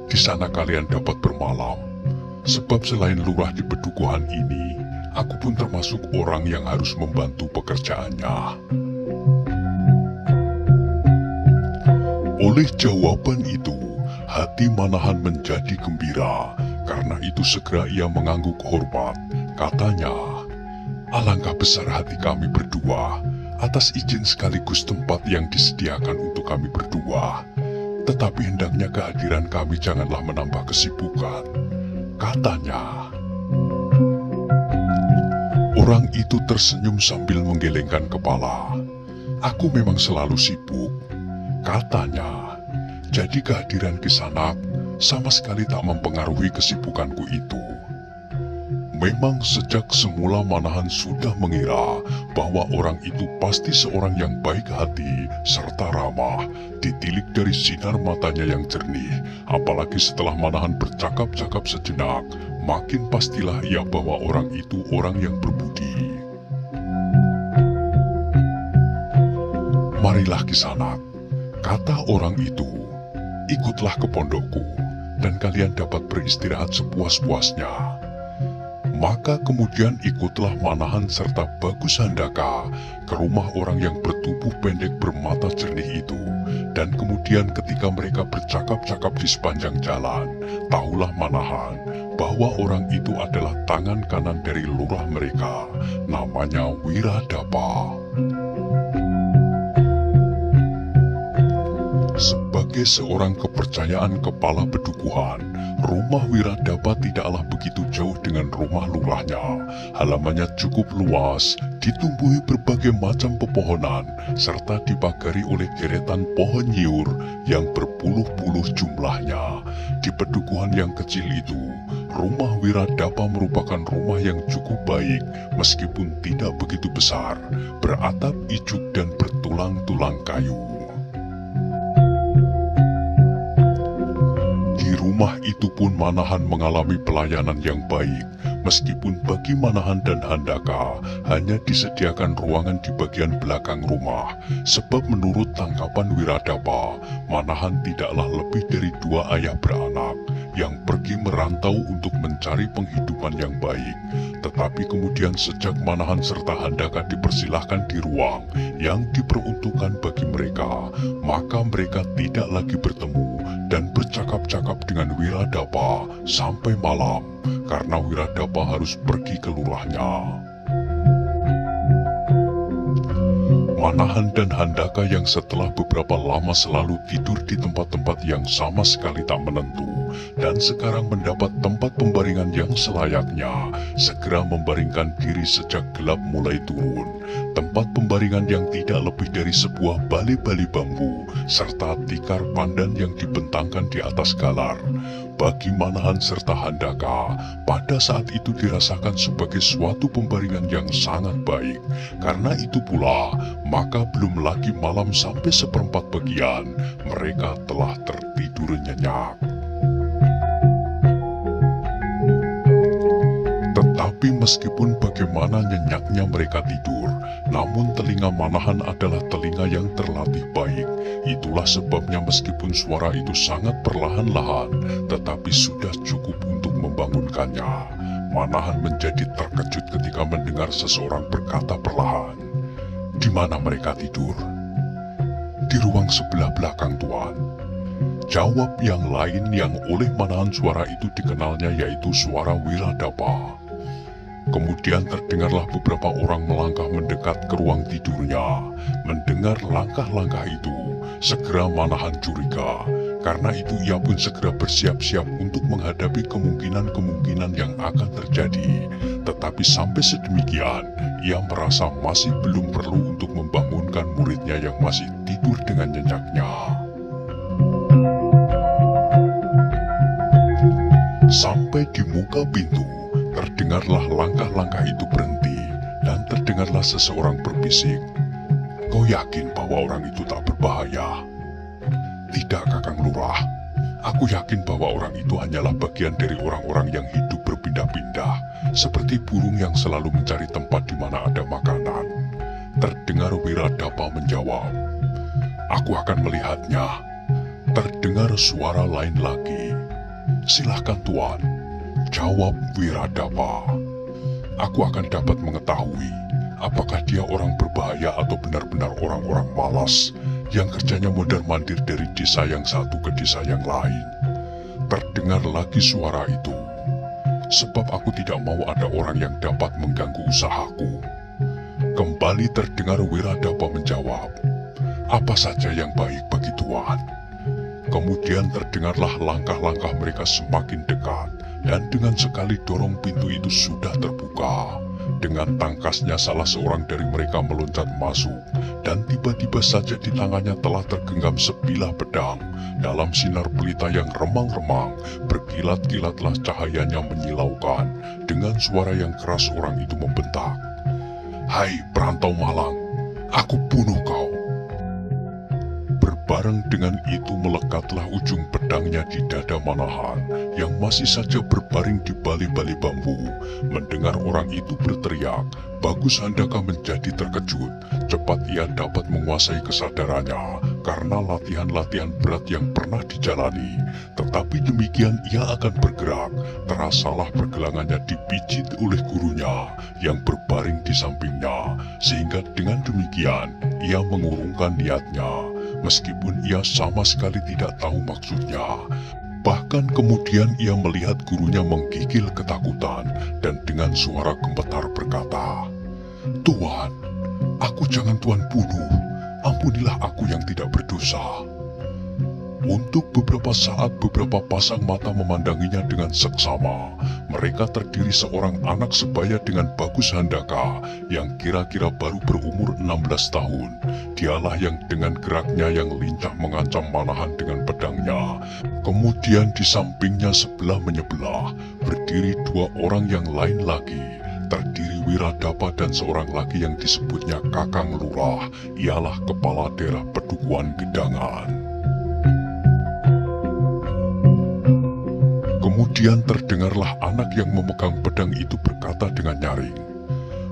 Di sana kalian dapat bermalam. Sebab selain lurah di pedukuhan ini, aku pun termasuk orang yang harus membantu pekerjaannya. Oleh jawaban itu, hati Manahan menjadi gembira. Karena itu segera ia mengangguk hormat. Katanya, alangkah besar hati kami berdua atas izin sekaligus tempat yang disediakan untuk kami berdua. Tetapi hendaknya kehadiran kami janganlah menambah kesibukan, katanya. Orang itu tersenyum sambil menggelengkan kepala. Aku memang selalu sibuk, katanya. Jadi kehadiran Kisanak sama sekali tak mempengaruhi kesibukanku itu. Memang sejak semula Manahan sudah mengira bahwa orang itu pasti seorang yang baik hati serta ramah, ditilik dari sinar matanya yang jernih. Apalagi setelah Manahan bercakap-cakap sejenak, makin pastilah ia bahwa orang itu orang yang berbudi. Marilah Kisanak, kata orang itu, ikutlah ke pondokku, dan kalian dapat beristirahat sepuas-puasnya. Maka kemudian ikutlah Manahan serta Bagus Handaka ke rumah orang yang bertubuh pendek bermata jernih itu. Dan kemudian ketika mereka bercakap-cakap di sepanjang jalan, tahulah Manahan bahwa orang itu adalah tangan kanan dari lurah mereka, namanya Wiradapa. Sebagai seorang kepercayaan kepala pedukuhan, rumah Wiradapa tidaklah begitu jauh dengan rumah lurahnya. Halamannya cukup luas, ditumbuhi berbagai macam pepohonan, serta dipagari oleh deretan pohon nyiur yang berpuluh-puluh jumlahnya. Di pedukuhan yang kecil itu, rumah Wiradapa merupakan rumah yang cukup baik, meskipun tidak begitu besar, beratap ijuk dan bertulang-tulang kayu. Rumah itu pun Manahan mengalami pelayanan yang baik. Meskipun bagi Manahan dan Handaka hanya disediakan ruangan di bagian belakang rumah, sebab menurut tanggapan Wiradapa, Manahan tidaklah lebih dari 2 ayah beranak yang pergi merantau untuk mencari penghidupan yang baik. Tetapi kemudian sejak Manahan serta Handaka dipersilahkan di ruang yang diperuntukkan bagi mereka, maka mereka tidak lagi bertemu dan bercakap-cakap dengan Wiradapa sampai malam, karena Wiradapa harus pergi ke lurahnya. Manahan dan Handaka yang setelah beberapa lama selalu tidur di tempat-tempat yang sama sekali tak menentu, dan sekarang mendapat tempat pembaringan yang selayaknya, segera membaringkan diri sejak gelap mulai turun. Tempat pembaringan yang tidak lebih dari sebuah bali-bali bambu, serta tikar pandan yang dibentangkan di atas galar. Bagi Manahan serta Handaka, pada saat itu dirasakan sebagai suatu pembaringan yang sangat baik. Karena itu pula, maka belum lagi malam sampai seperempat bagian, mereka telah tertidur nyenyak. Tetapi meskipun bagaimana nyenyaknya mereka tidur, namun telinga Manahan adalah telinga yang terlatih baik. Itulah sebabnya meskipun suara itu sangat perlahan-lahan, tetapi sudah cukup untuk membangunkannya. Manahan menjadi terkejut ketika mendengar seseorang berkata perlahan, "Di mana mereka tidur?" "Di ruang sebelah belakang, Tuan." Jawab yang lain yang oleh Manahan suara itu dikenalnya yaitu suara Wiradapa. Kemudian terdengarlah beberapa orang melangkah mendekat ke ruang tidurnya. Mendengar langkah-langkah itu, segera Manahan curiga. Karena itu ia pun segera bersiap-siap untuk menghadapi kemungkinan-kemungkinan yang akan terjadi. Tetapi sampai sedemikian, ia merasa masih belum perlu untuk membangunkan muridnya yang masih tidur dengan nyenyaknya. Sampai di muka pintu, terdengarlah langkah-langkah itu berhenti, dan terdengarlah seseorang berbisik, "Kau yakin bahwa orang itu tak berbahaya?" "Tidak, Kakang Lurah. Aku yakin bahwa orang itu hanyalah bagian dari orang-orang yang hidup berpindah-pindah, seperti burung yang selalu mencari tempat di mana ada makanan." Terdengar Wiradapa menjawab, "Aku akan melihatnya." Terdengar suara lain lagi, "Silahkan Tuan," jawab Wiradapa. "Aku akan dapat mengetahui apakah dia orang berbahaya atau benar-benar orang-orang malas yang kerjanya mondar-mandir dari desa yang satu ke desa yang lain." Terdengar lagi suara itu, "Sebab aku tidak mau ada orang yang dapat mengganggu usahaku." Kembali terdengar Wiradapa menjawab, "Apa saja yang baik bagi Tuan." Kemudian terdengarlah langkah-langkah mereka semakin dekat, dan dengan sekali dorong pintu itu sudah terbuka. Dengan tangkasnya salah seorang dari mereka meloncat masuk, dan tiba-tiba saja di tangannya telah tergenggam sebilah pedang. Dalam sinar pelita yang remang-remang, berkilat-kilatlah cahayanya menyilaukan. Dengan suara yang keras orang itu membentak, "Hai perantau malang, aku bunuh kau." Berbareng dengan itu melekatlah ujung pedangnya di dada Manahan yang masih saja berbaring di bali-bali bambu. Mendengar orang itu berteriak, Bagus Handaka menjadi terkejut. Cepat ia dapat menguasai kesadarannya karena latihan-latihan berat yang pernah dijalani. Tetapi demikian ia akan bergerak, terasalah pergelangannya dipijit oleh gurunya yang berbaring di sampingnya, sehingga dengan demikian ia mengurungkan niatnya. Meskipun ia sama sekali tidak tahu maksudnya. Bahkan kemudian ia melihat gurunya menggigil ketakutan dan dengan suara gemetar berkata, "Tuan, aku jangan Tuan bunuh. Ampunilah aku yang tidak berdosa." Untuk beberapa saat beberapa pasang mata memandanginya dengan seksama. Mereka terdiri seorang anak sebaya dengan Bagus Handaka yang kira-kira baru berumur 16 tahun. Dialah yang dengan geraknya yang lincah mengancam Manahan dengan pedangnya. Kemudian di sampingnya sebelah menyebelah berdiri dua orang yang lain lagi. Terdiri Wiradapa dan seorang lagi yang disebutnya Kakang Lurah. Ialah kepala daerah Pedukuhan Gedangan. Kemudian terdengarlah anak yang memegang pedang itu berkata dengan nyaring,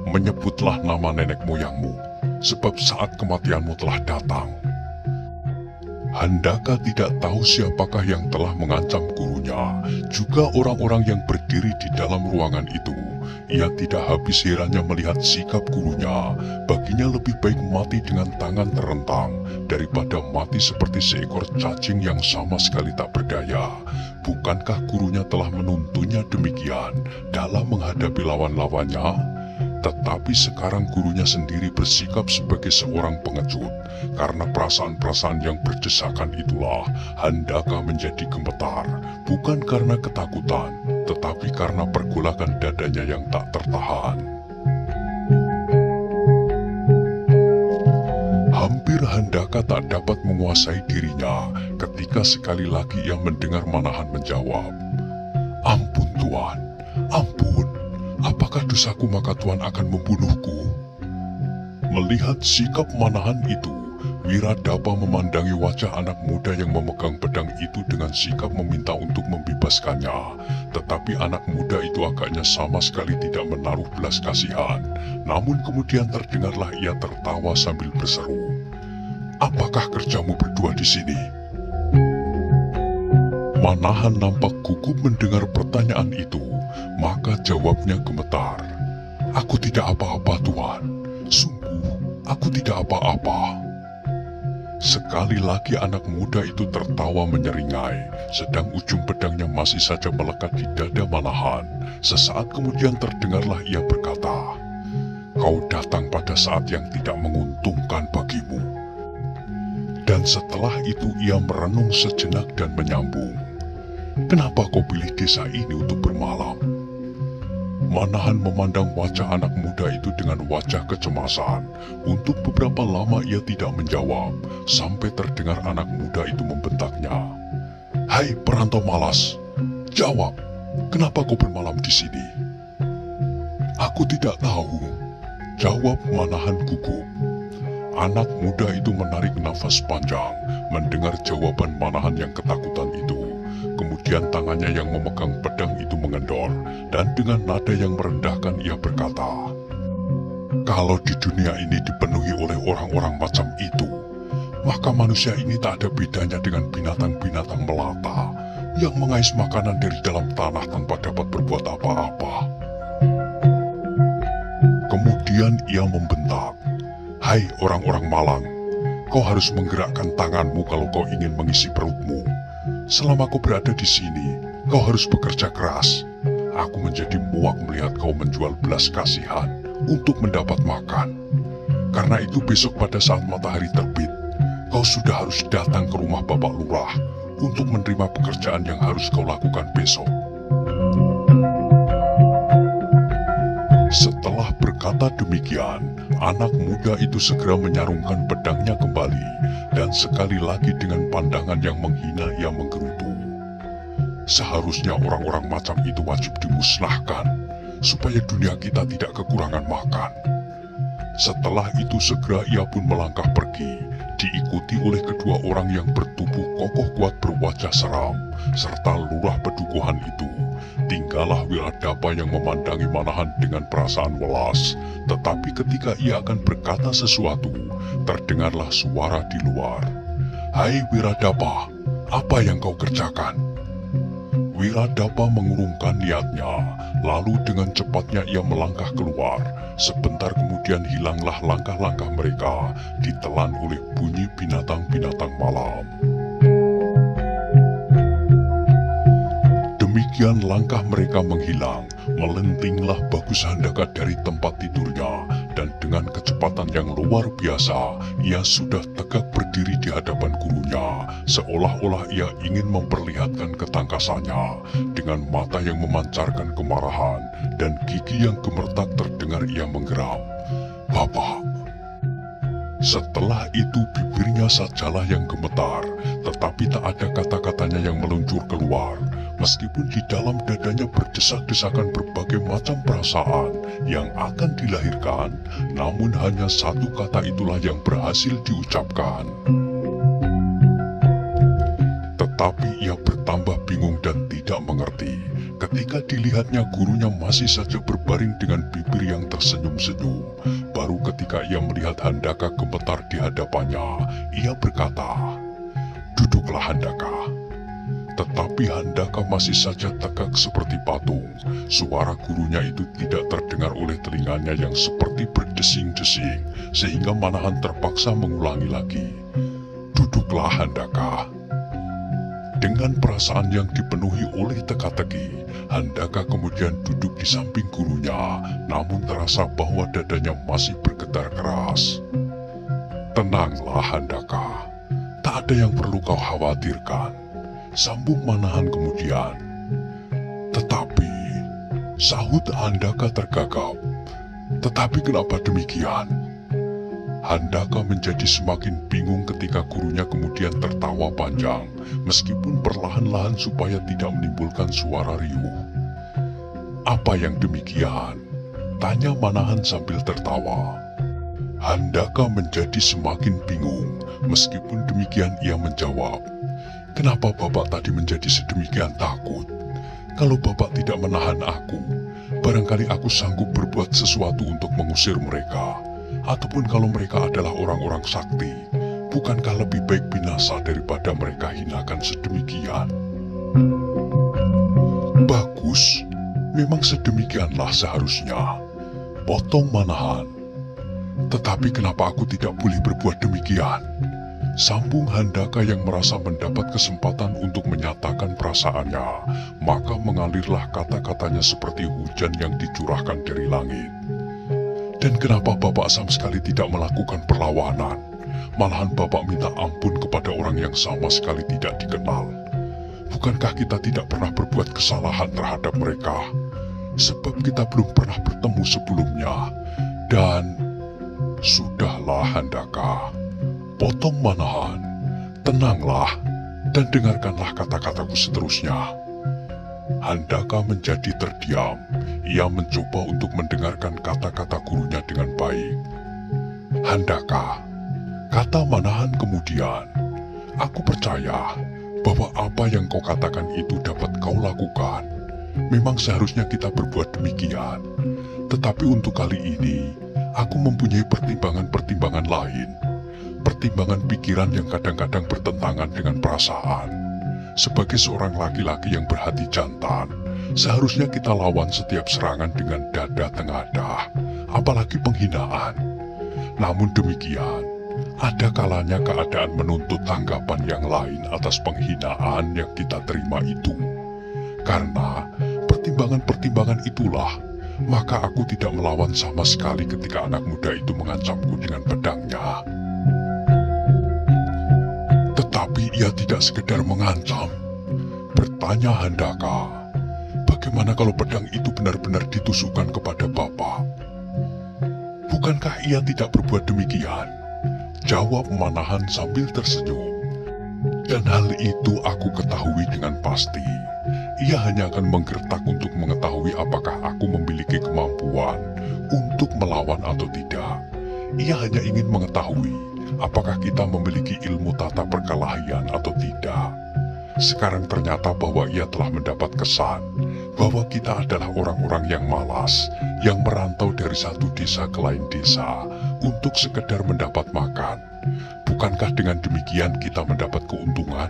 "Menyebutlah nama nenek moyangmu, sebab saat kematianmu telah datang." Handaka tidak tahu siapakah yang telah mengancam gurunya, juga orang-orang yang berdiri di dalam ruangan itu. Ia tidak habis herannya melihat sikap gurunya. Baginya lebih baik mati dengan tangan terentang daripada mati seperti seekor cacing yang sama sekali tak berdaya. Bukankah gurunya telah menuntunnya demikian dalam menghadapi lawan-lawannya? Tetapi sekarang gurunya sendiri bersikap sebagai seorang pengecut. Karena perasaan-perasaan yang berdesakan itulah Handaka menjadi gemetar. Bukan karena ketakutan, tetapi karena pergolakan dadanya yang tak tertahan. Hampir Handaka tak dapat menguasai dirinya ketika sekali lagi ia mendengar Manahan menjawab, "Ampun Tuan, ampun. Apakah dosaku maka Tuan akan membunuhku?" Melihat sikap Manahan itu, Wiradapa memandangi wajah anak muda yang memegang pedang itu dengan sikap meminta untuk membebaskannya. Tetapi anak muda itu agaknya sama sekali tidak menaruh belas kasihan. Namun kemudian terdengarlah ia tertawa sambil berseru, "Apakah kerjamu berdua di sini?" Manahan nampak gugup mendengar pertanyaan itu, maka jawabnya gemetar, "Aku tidak apa-apa Tuan, sungguh aku tidak apa-apa." Sekali lagi anak muda itu tertawa menyeringai, sedang ujung pedangnya masih saja melekat di dada Manahan. Sesaat kemudian terdengarlah ia berkata, "Kau datang pada saat yang tidak menguntungkan bagimu." Dan setelah itu ia merenung sejenak dan menyambung, "Kenapa kau pilih desa ini untuk bermalam?" Manahan memandang wajah anak muda itu dengan wajah kecemasan. Untuk beberapa lama ia tidak menjawab, sampai terdengar anak muda itu membentaknya, "Hai perantau malas, jawab, kenapa kau bermalam di sini?" "Aku tidak tahu," jawab Manahan gugup. Anak muda itu menarik nafas panjang mendengar jawaban Manahan yang ketakutan itu. Kemudian tangannya yang memegang pedang itu mengendor, dan dengan nada yang merendahkan ia berkata, "Kalau di dunia ini dipenuhi oleh orang-orang macam itu, maka manusia ini tak ada bedanya dengan binatang-binatang melata yang mengais makanan dari dalam tanah tanpa dapat berbuat apa-apa." Kemudian ia membentak, "Hai orang-orang malang, kau harus menggerakkan tanganmu kalau kau ingin mengisi perutmu. Selama kau berada di sini, kau harus bekerja keras. Aku menjadi muak melihat kau menjual belas kasihan untuk mendapat makan. Karena itu besok pada saat matahari terbit, kau sudah harus datang ke rumah Bapak Lurah untuk menerima pekerjaan yang harus kau lakukan besok." Setelah berkata demikian, anak muda itu segera menyarungkan pedangnya kembali, dan sekali lagi dengan pandangan yang menghina ia menggerutu, "Seharusnya orang-orang macam itu wajib dimusnahkan, supaya dunia kita tidak kekurangan makan." Setelah itu segera ia pun melangkah pergi, diikuti oleh kedua orang yang bertubuh kokoh kuat berwajah seram, serta lurah pedukuhan itu. Tinggallah Wiradapa yang memandangi Manahan dengan perasaan welas. Tetapi ketika ia akan berkata sesuatu, terdengarlah suara di luar, "Hai Wiradapa, apa yang kau kerjakan?" Wiradapa mengurungkan niatnya, lalu dengan cepatnya ia melangkah keluar. Sebentar kemudian hilanglah langkah-langkah mereka, ditelan oleh bunyi binatang-binatang malam. Demikian langkah mereka menghilang, melentinglah Bagus Handaka dari tempat tidurnya, dan dengan kecepatan yang luar biasa, ia sudah tegak berdiri di hadapan gurunya, seolah-olah ia ingin memperlihatkan ketangkasannya. Dengan mata yang memancarkan kemarahan, dan gigi yang gemetar terdengar ia menggeram, "Bapak." Setelah itu bibirnya sajalah yang gemetar, tetapi tak ada kata-katanya yang meluncur keluar. Meskipun di dalam dadanya berdesak-desakan berbagai macam perasaan yang akan dilahirkan, namun hanya satu kata itulah yang berhasil diucapkan. Tetapi ia bertambah bingung dan tidak mengerti ketika dilihatnya gurunya masih saja berbaring dengan bibir yang tersenyum-senyum. Baru ketika ia melihat Handaka gemetar di hadapannya, ia berkata, "Duduklah Handaka." Tetapi Handaka masih saja tegak seperti patung. Suara gurunya itu tidak terdengar oleh telinganya yang seperti berdesing-desing, sehingga Manahan terpaksa mengulangi lagi, "Duduklah Handaka." Dengan perasaan yang dipenuhi oleh teka-teki, Handaka kemudian duduk di samping gurunya, namun terasa bahwa dadanya masih bergetar keras. "Tenanglah Handaka, tak ada yang perlu kau khawatirkan," sambung Manahan kemudian. "Tetapi," sahut Handaka tergagap, "tetapi kenapa demikian?" Handaka menjadi semakin bingung ketika gurunya kemudian tertawa panjang, meskipun perlahan-lahan supaya tidak menimbulkan suara riuh. "Apa yang demikian?" tanya Manahan sambil tertawa. Handaka menjadi semakin bingung, meskipun demikian ia menjawab, "Kenapa Bapak tadi menjadi sedemikian takut? Kalau Bapak tidak menahan aku, barangkali aku sanggup berbuat sesuatu untuk mengusir mereka. Ataupun kalau mereka adalah orang-orang sakti, bukankah lebih baik binasa daripada mereka hinakan sedemikian?" "Bagus, memang sedemikianlah seharusnya," potong Manahan. "Tetapi kenapa aku tidak boleh berbuat demikian?" sambung Handaka yang merasa mendapat kesempatan untuk menyatakan perasaannya. Maka mengalirlah kata-katanya seperti hujan yang dicurahkan dari langit. "Dan kenapa Bapak sama sekali tidak melakukan perlawanan? Malahan Bapak minta ampun kepada orang yang sama sekali tidak dikenal. Bukankah kita tidak pernah berbuat kesalahan terhadap mereka? Sebab kita belum pernah bertemu sebelumnya. Dan..." "Sudahlah Handaka," potong Manahan. "Tenanglah dan dengarkanlah kata-kataku seterusnya." Handaka menjadi terdiam. Ia mencoba untuk mendengarkan kata-kata gurunya dengan baik. "Handaka," kata Manahan kemudian, "aku percaya bahwa apa yang kau katakan itu dapat kau lakukan. Memang seharusnya kita berbuat demikian. Tetapi untuk kali ini, aku mempunyai pertimbangan-pertimbangan lain. Pertimbangan pikiran yang kadang-kadang bertentangan dengan perasaan. Sebagai seorang laki-laki yang berhati jantan, seharusnya kita lawan setiap serangan dengan dada tengadah, apalagi penghinaan. Namun demikian, ada kalanya keadaan menuntut tanggapan yang lain atas penghinaan yang kita terima itu. Karena pertimbangan-pertimbangan itulah, maka aku tidak melawan sama sekali ketika anak muda itu mengancamku dengan pedangnya." "Tetapi ia tidak sekedar mengancam," bertanya Handaka. "Bagaimana kalau pedang itu benar-benar ditusukkan kepada Bapak?" "Bukankah ia tidak berbuat demikian?" jawab Manahan sambil tersenyum. "Dan hal itu aku ketahui dengan pasti. Ia hanya akan menggertak untuk mengetahui apakah aku memiliki kemampuan untuk melawan atau tidak. Ia hanya ingin mengetahui apakah kita memiliki ilmu tata perkelahian atau tidak. Sekarang ternyata bahwa ia telah mendapat kesan bahwa kita adalah orang-orang yang malas, yang merantau dari satu desa ke lain desa untuk sekedar mendapat makan. Bukankah dengan demikian kita mendapat keuntungan?"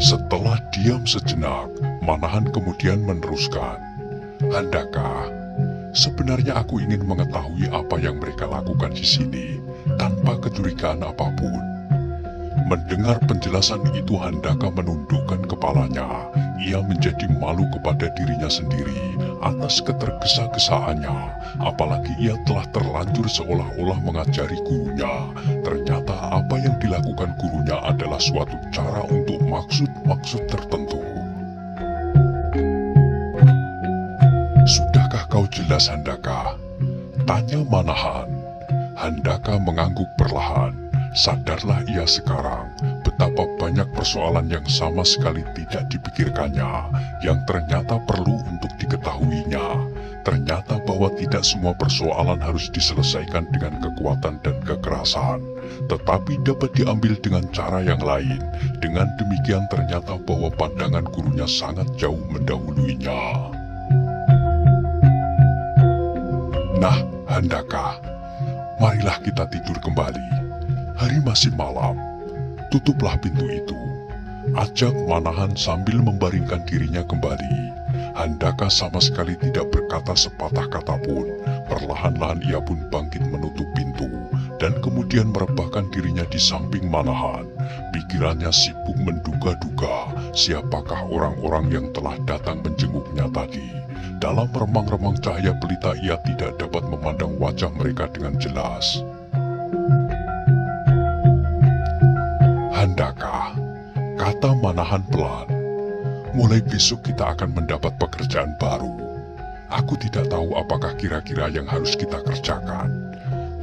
Setelah diam sejenak, Manahan kemudian meneruskan, "Handaka, sebenarnya aku ingin mengetahui apa yang mereka lakukan di sini tanpa kecurigaan apapun." Mendengar penjelasan itu, Handaka menundukkan kepalanya. Ia menjadi malu kepada dirinya sendiri atas ketergesa-gesaannya. Apalagi ia telah terlanjur seolah-olah mengajari gurunya. Ternyata apa yang dilakukan gurunya adalah suatu cara untuk maksud-maksud tertentu. "Sudahkah kau jelas Handaka?" tanya Manahan. Handaka mengangguk perlahan. Sadarlah ia sekarang betapa banyak persoalan yang sama sekali tidak dipikirkannya, yang ternyata perlu untuk diketahuinya. Ternyata bahwa tidak semua persoalan harus diselesaikan dengan kekuatan dan kekerasan. tetapi dapat diambil dengan cara yang lain. Dengan demikian ternyata bahwa pandangan gurunya sangat jauh mendahuluinya. Nah, Handaka, marilah kita tidur kembali. Hari masih malam. Tutuplah pintu itu, ajak Manahan sambil membaringkan dirinya kembali. Handaka sama sekali tidak berkata sepatah kata pun. Perlahan-lahan ia pun bangkit menutup pintu, dan kemudian merebahkan dirinya di samping Manahan. Pikirannya sibuk menduga-duga siapakah orang-orang yang telah datang menjenguknya tadi. Dalam remang-remang cahaya pelita ia tidak dapat memandang wajah mereka dengan jelas. Handaka, kata Manahan pelan, mulai besok kita akan mendapat pekerjaan baru. Aku tidak tahu apakah kira-kira yang harus kita kerjakan.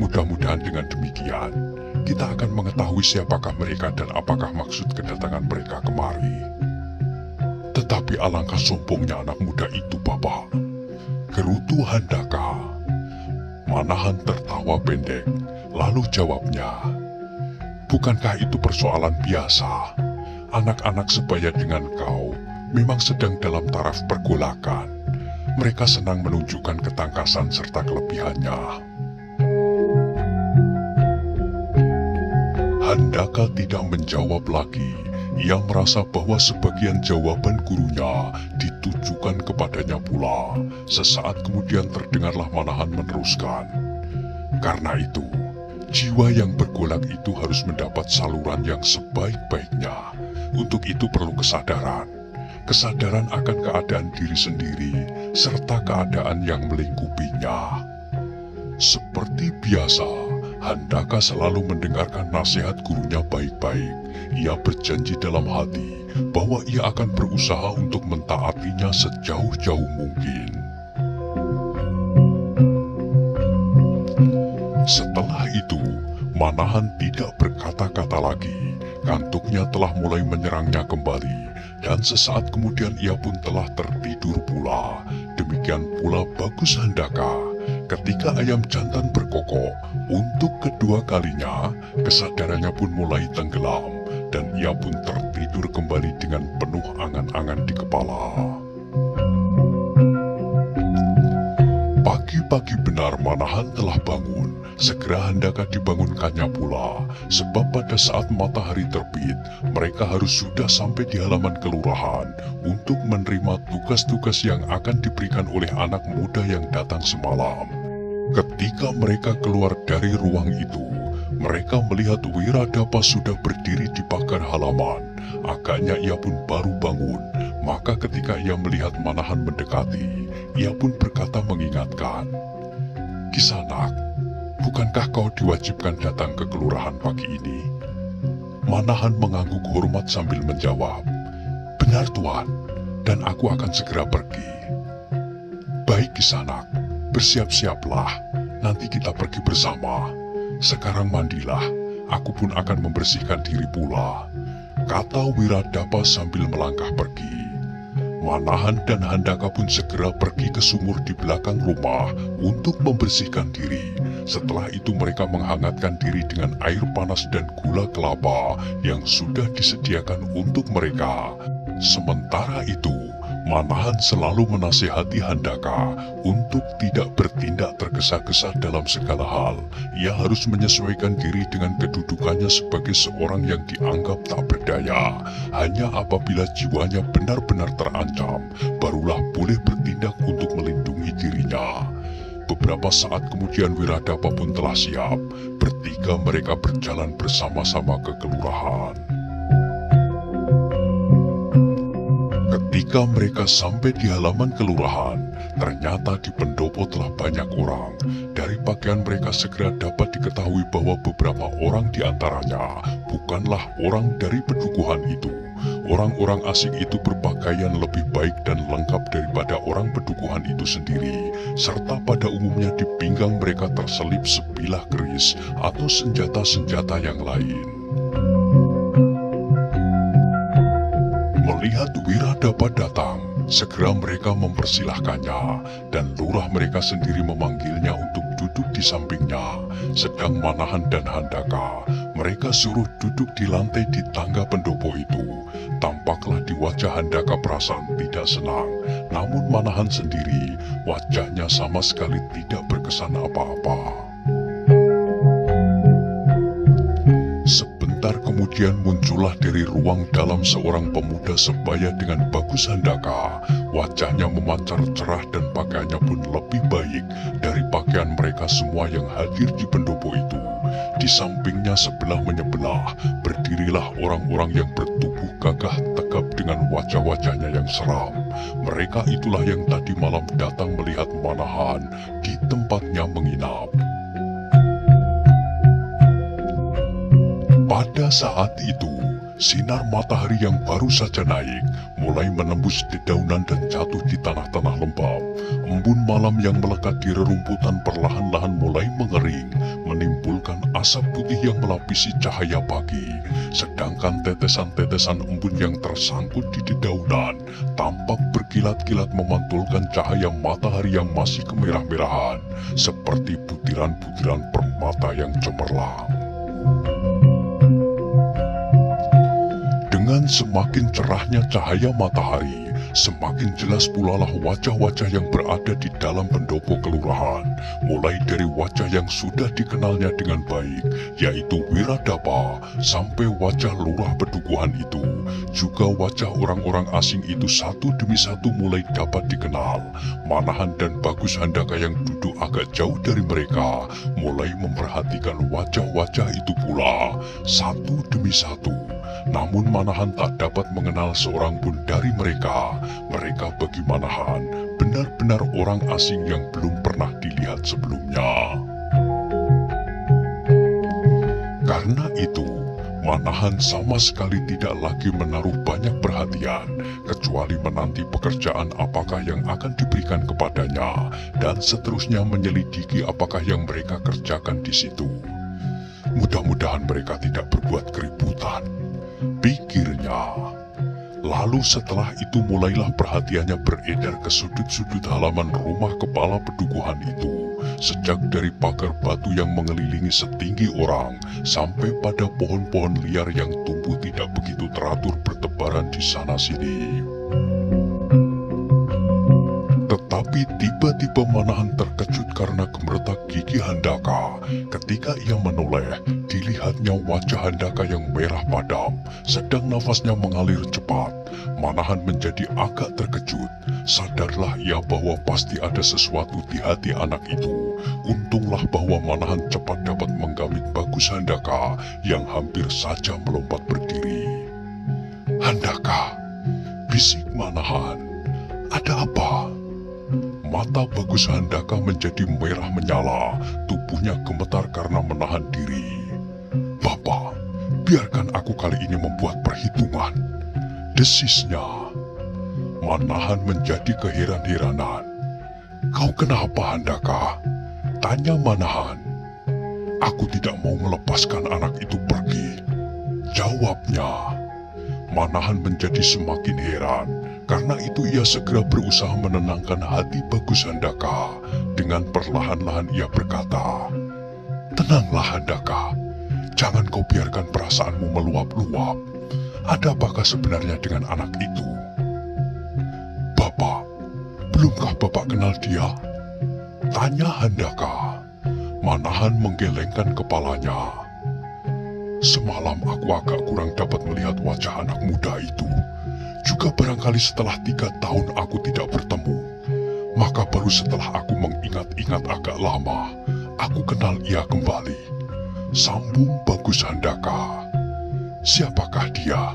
Mudah-mudahan dengan demikian, kita akan mengetahui siapakah mereka dan apakah maksud kedatangan mereka kemari. Tetapi alangkah sombongnya anak muda itu, Bapak, gerutu Handaka. Manahan tertawa pendek, lalu jawabnya, bukankah itu persoalan biasa? Anak-anak sebaya dengan kau memang sedang dalam taraf pergolakan. Mereka senang menunjukkan ketangkasan serta kelebihannya. Handaka tidak menjawab lagi. Ia merasa bahwa sebagian jawaban gurunya ditujukan kepadanya pula. Sesaat kemudian terdengarlah Manahan meneruskan. Karena itu, jiwa yang bergolak itu harus mendapat saluran yang sebaik-baiknya. Untuk itu perlu kesadaran. Kesadaran akan keadaan diri sendiri, serta keadaan yang melingkupinya. Seperti biasa, Handaka selalu mendengarkan nasihat gurunya baik-baik. Ia berjanji dalam hati bahwa ia akan berusaha untuk mentaatinya sejauh-jauh mungkin. Setelah itu, Manahan tidak berkata-kata lagi. Kantuknya telah mulai menyerangnya kembali, dan sesaat kemudian ia pun telah tertidur pula. Demikian pula Bagus Handaka. Ketika ayam jantan berkokok untuk kedua kalinya, kesadarannya pun mulai tenggelam, dan ia pun tertidur kembali dengan penuh angan-angan di kepala. Pagi-pagi benar Manahan telah bangun. Segera Handaka dibangunkannya pula, sebab pada saat matahari terbit, mereka harus sudah sampai di halaman kelurahan untuk menerima tugas-tugas yang akan diberikan oleh anak muda yang datang semalam. Ketika mereka keluar dari ruang itu, mereka melihat Wiradapa sudah berdiri di pagar halaman. Agaknya ia pun baru bangun, maka ketika ia melihat Manahan mendekati, ia pun berkata mengingatkan, "Kisanak, bukankah kau diwajibkan datang ke kelurahan pagi ini?" Manahan mengangguk hormat sambil menjawab, "Benar Tuan, dan aku akan segera pergi." "Baik Kisanak, bersiap-siaplah, nanti kita pergi bersama. Sekarang mandilah, aku pun akan membersihkan diri pula," kata Wiradapa sambil melangkah pergi. Manahan dan Handaka pun segera pergi ke sumur di belakang rumah untuk membersihkan diri. Setelah itu mereka menghangatkan diri dengan air panas dan gula kelapa yang sudah disediakan untuk mereka. Sementara itu, Manahan selalu menasihati Handaka untuk tidak bertindak tergesa-gesa dalam segala hal. Ia harus menyesuaikan diri dengan kedudukannya sebagai seorang yang dianggap tak berdaya. Hanya apabila jiwanya benar-benar terancam, barulah boleh bertindak untuk melindungi dirinya. Beberapa saat kemudian Wiradapa pun telah siap. Bertiga mereka berjalan bersama-sama ke kelurahan. Ketika mereka sampai di halaman kelurahan, ternyata di pendopo telah banyak orang. Dari pakaian mereka segera dapat diketahui bahwa beberapa orang di antaranya bukanlah orang dari pedukuhan itu. Orang-orang asing itu berpakaian lebih baik dan lengkap daripada orang pedukuhan itu sendiri, serta pada umumnya di pinggang mereka terselip sebilah keris atau senjata-senjata yang lain. Melihat Wiradapa datang, Segera mereka mempersilahkannya, dan lurah mereka sendiri memanggilnya untuk duduk di sampingnya. Sedang Manahan dan Handaka, mereka suruh duduk di lantai di tangga pendopo itu. Tampaklah di wajah Handaka perasaan tidak senang, namun Manahan sendiri, wajahnya sama sekali tidak berkesan apa-apa. Sebentar kemudian muncullah dari ruang dalam seorang pemuda sebaya dengan Bagus Handaka. Wajahnya memancar cerah dan pakaiannya pun lebih baik dari pakaian mereka semua yang hadir di pendopo itu. Di sampingnya sebelah menyebelah, berdirilah orang-orang yang bertubuh gagah tegap dengan wajah-wajahnya yang seram. Mereka itulah yang tadi malam datang melihat Manahan di tempatnya menginap. Pada saat itu, sinar matahari yang baru saja naik mulai menembus dedaunan dan jatuh di tanah-tanah lembab. Embun malam yang melekat di rerumputan perlahan-lahan mulai mengering, menimbulkan asap putih yang melapisi cahaya pagi. Sedangkan tetesan-tetesan embun yang tersangkut di dedaunan tampak berkilat-kilat memantulkan cahaya matahari yang masih kemerah-merahan, seperti butiran-butiran permata yang cemerlang. Dengan semakin cerahnya cahaya matahari, semakin jelas pula lah wajah-wajah yang berada di dalam pendopo kelurahan. Mulai dari wajah yang sudah dikenalnya dengan baik, yaitu Wiradapa, sampai wajah lurah Pedukuhan itu. Juga wajah orang-orang asing itu satu demi satu mulai dapat dikenal. Manahan dan Bagus Handaka yang duduk agak jauh dari mereka, mulai memperhatikan wajah-wajah itu pula, satu demi satu. Namun Manahan tak dapat mengenal seorang pun dari mereka. Mereka bagi Manahan benar-benar orang asing yang belum pernah dilihat sebelumnya. Karena itu, Manahan sama sekali tidak lagi menaruh banyak perhatian, kecuali menanti pekerjaan apakah yang akan diberikan kepadanya, dan seterusnya menyelidiki apakah yang mereka kerjakan di situ. Mudah-mudahan mereka tidak berbuat keributan, pikirnya. Lalu setelah itu mulailah perhatiannya beredar ke sudut-sudut halaman rumah kepala Pedukuhan itu. Sejak dari pagar batu yang mengelilingi setinggi orang, sampai pada pohon-pohon liar yang tumbuh tidak begitu teratur bertebaran di sana-sini. Tetapi tiba-tiba Manahan terkejut karena gemeretak gigi Handaka. Ketika ia menoleh, dilihatnya wajah Handaka yang merah padam, sedang nafasnya mengalir cepat. Manahan menjadi agak terkejut. Sadarlah ia bahwa pasti ada sesuatu di hati anak itu. Untunglah bahwa Manahan cepat dapat menggamit Bagus Handaka yang hampir saja melompat berdiri. "Handaka," bisik Manahan, "ada apa?" Mata Bagus Handaka menjadi merah menyala, tubuhnya gemetar karena menahan diri. "Bapak, biarkan aku kali ini membuat perhitungan," desisnya. Manahan menjadi keheran-heranan. "Kau kenapa, Handaka?" tanya Manahan. "Aku tidak mau melepaskan anak itu pergi," jawabnya. Manahan menjadi semakin heran. Karena itu ia segera berusaha menenangkan hati Bagus Handaka. Dengan perlahan-lahan ia berkata, "Tenanglah Handaka, jangan kau biarkan perasaanmu meluap-luap. Ada apakah sebenarnya dengan anak itu?" "Bapak, belumkah Bapak kenal dia?" tanya Handaka. Manahan menggelengkan kepalanya. "Semalam aku agak kurang dapat melihat wajah anak muda itu. Juga barangkali setelah 3 tahun aku tidak bertemu, maka baru setelah aku mengingat-ingat agak lama, aku kenal ia kembali," sambung Bagus Handaka. "Siapakah dia?"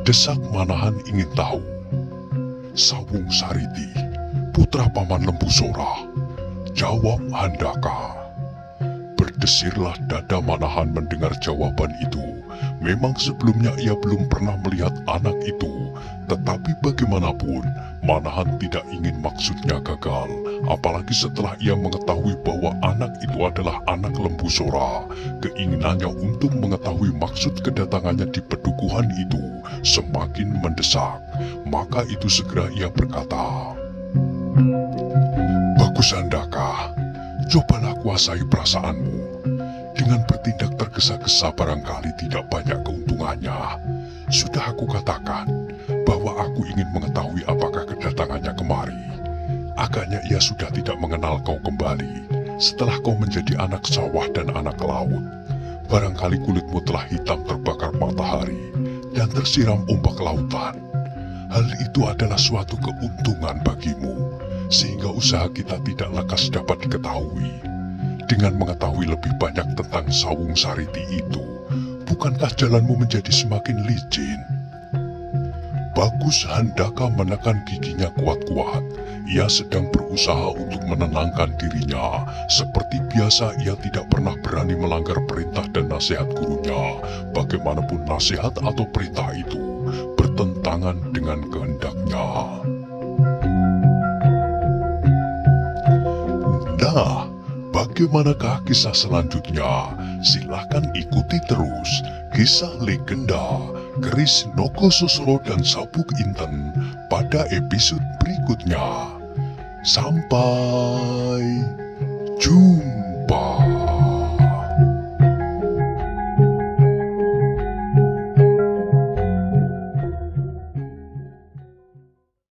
desak Manahan ingin tahu. "Sawung Sariti, putra Paman Lembu Sora," jawab Handaka. Berdesirlah dada Manahan mendengar jawaban itu. Memang sebelumnya ia belum pernah melihat anak itu, tetapi bagaimanapun Manahan tidak ingin maksudnya gagal. Apalagi setelah ia mengetahui bahwa anak itu adalah anak Lembu Sora, keinginannya untuk mengetahui maksud kedatangannya di pedukuhan itu semakin mendesak. Maka itu segera ia berkata, "Bagus Handaka, cobalah kuasai perasaanmu. Dengan bertindak tergesa-gesa barangkali tidak banyak keuntungannya. Sudah aku katakan bahwa aku ingin mengetahui apakah kedatangannya kemari. Agaknya ia sudah tidak mengenal kau kembali setelah kau menjadi anak sawah dan anak laut. Barangkali kulitmu telah hitam terbakar matahari dan tersiram ombak lautan. Hal itu adalah suatu keuntungan bagimu, sehingga usaha kita tidak lekas dapat diketahui. Dengan mengetahui lebih banyak tentang Sawung Sariti itu, bukankah jalanmu menjadi semakin licin?" Bagus Handaka menekan giginya kuat-kuat. Ia sedang berusaha untuk menenangkan dirinya. Seperti biasa, ia tidak pernah berani melanggar perintah dan nasihat gurunya. Bagaimanapun nasihat atau perintah itu bertentangan dengan kehendaknya. Nah, bagaimanakah kisah selanjutnya? Silahkan ikuti terus kisah legenda Keris Nogosuslo dan Sabuk Inten pada episode berikutnya. Sampai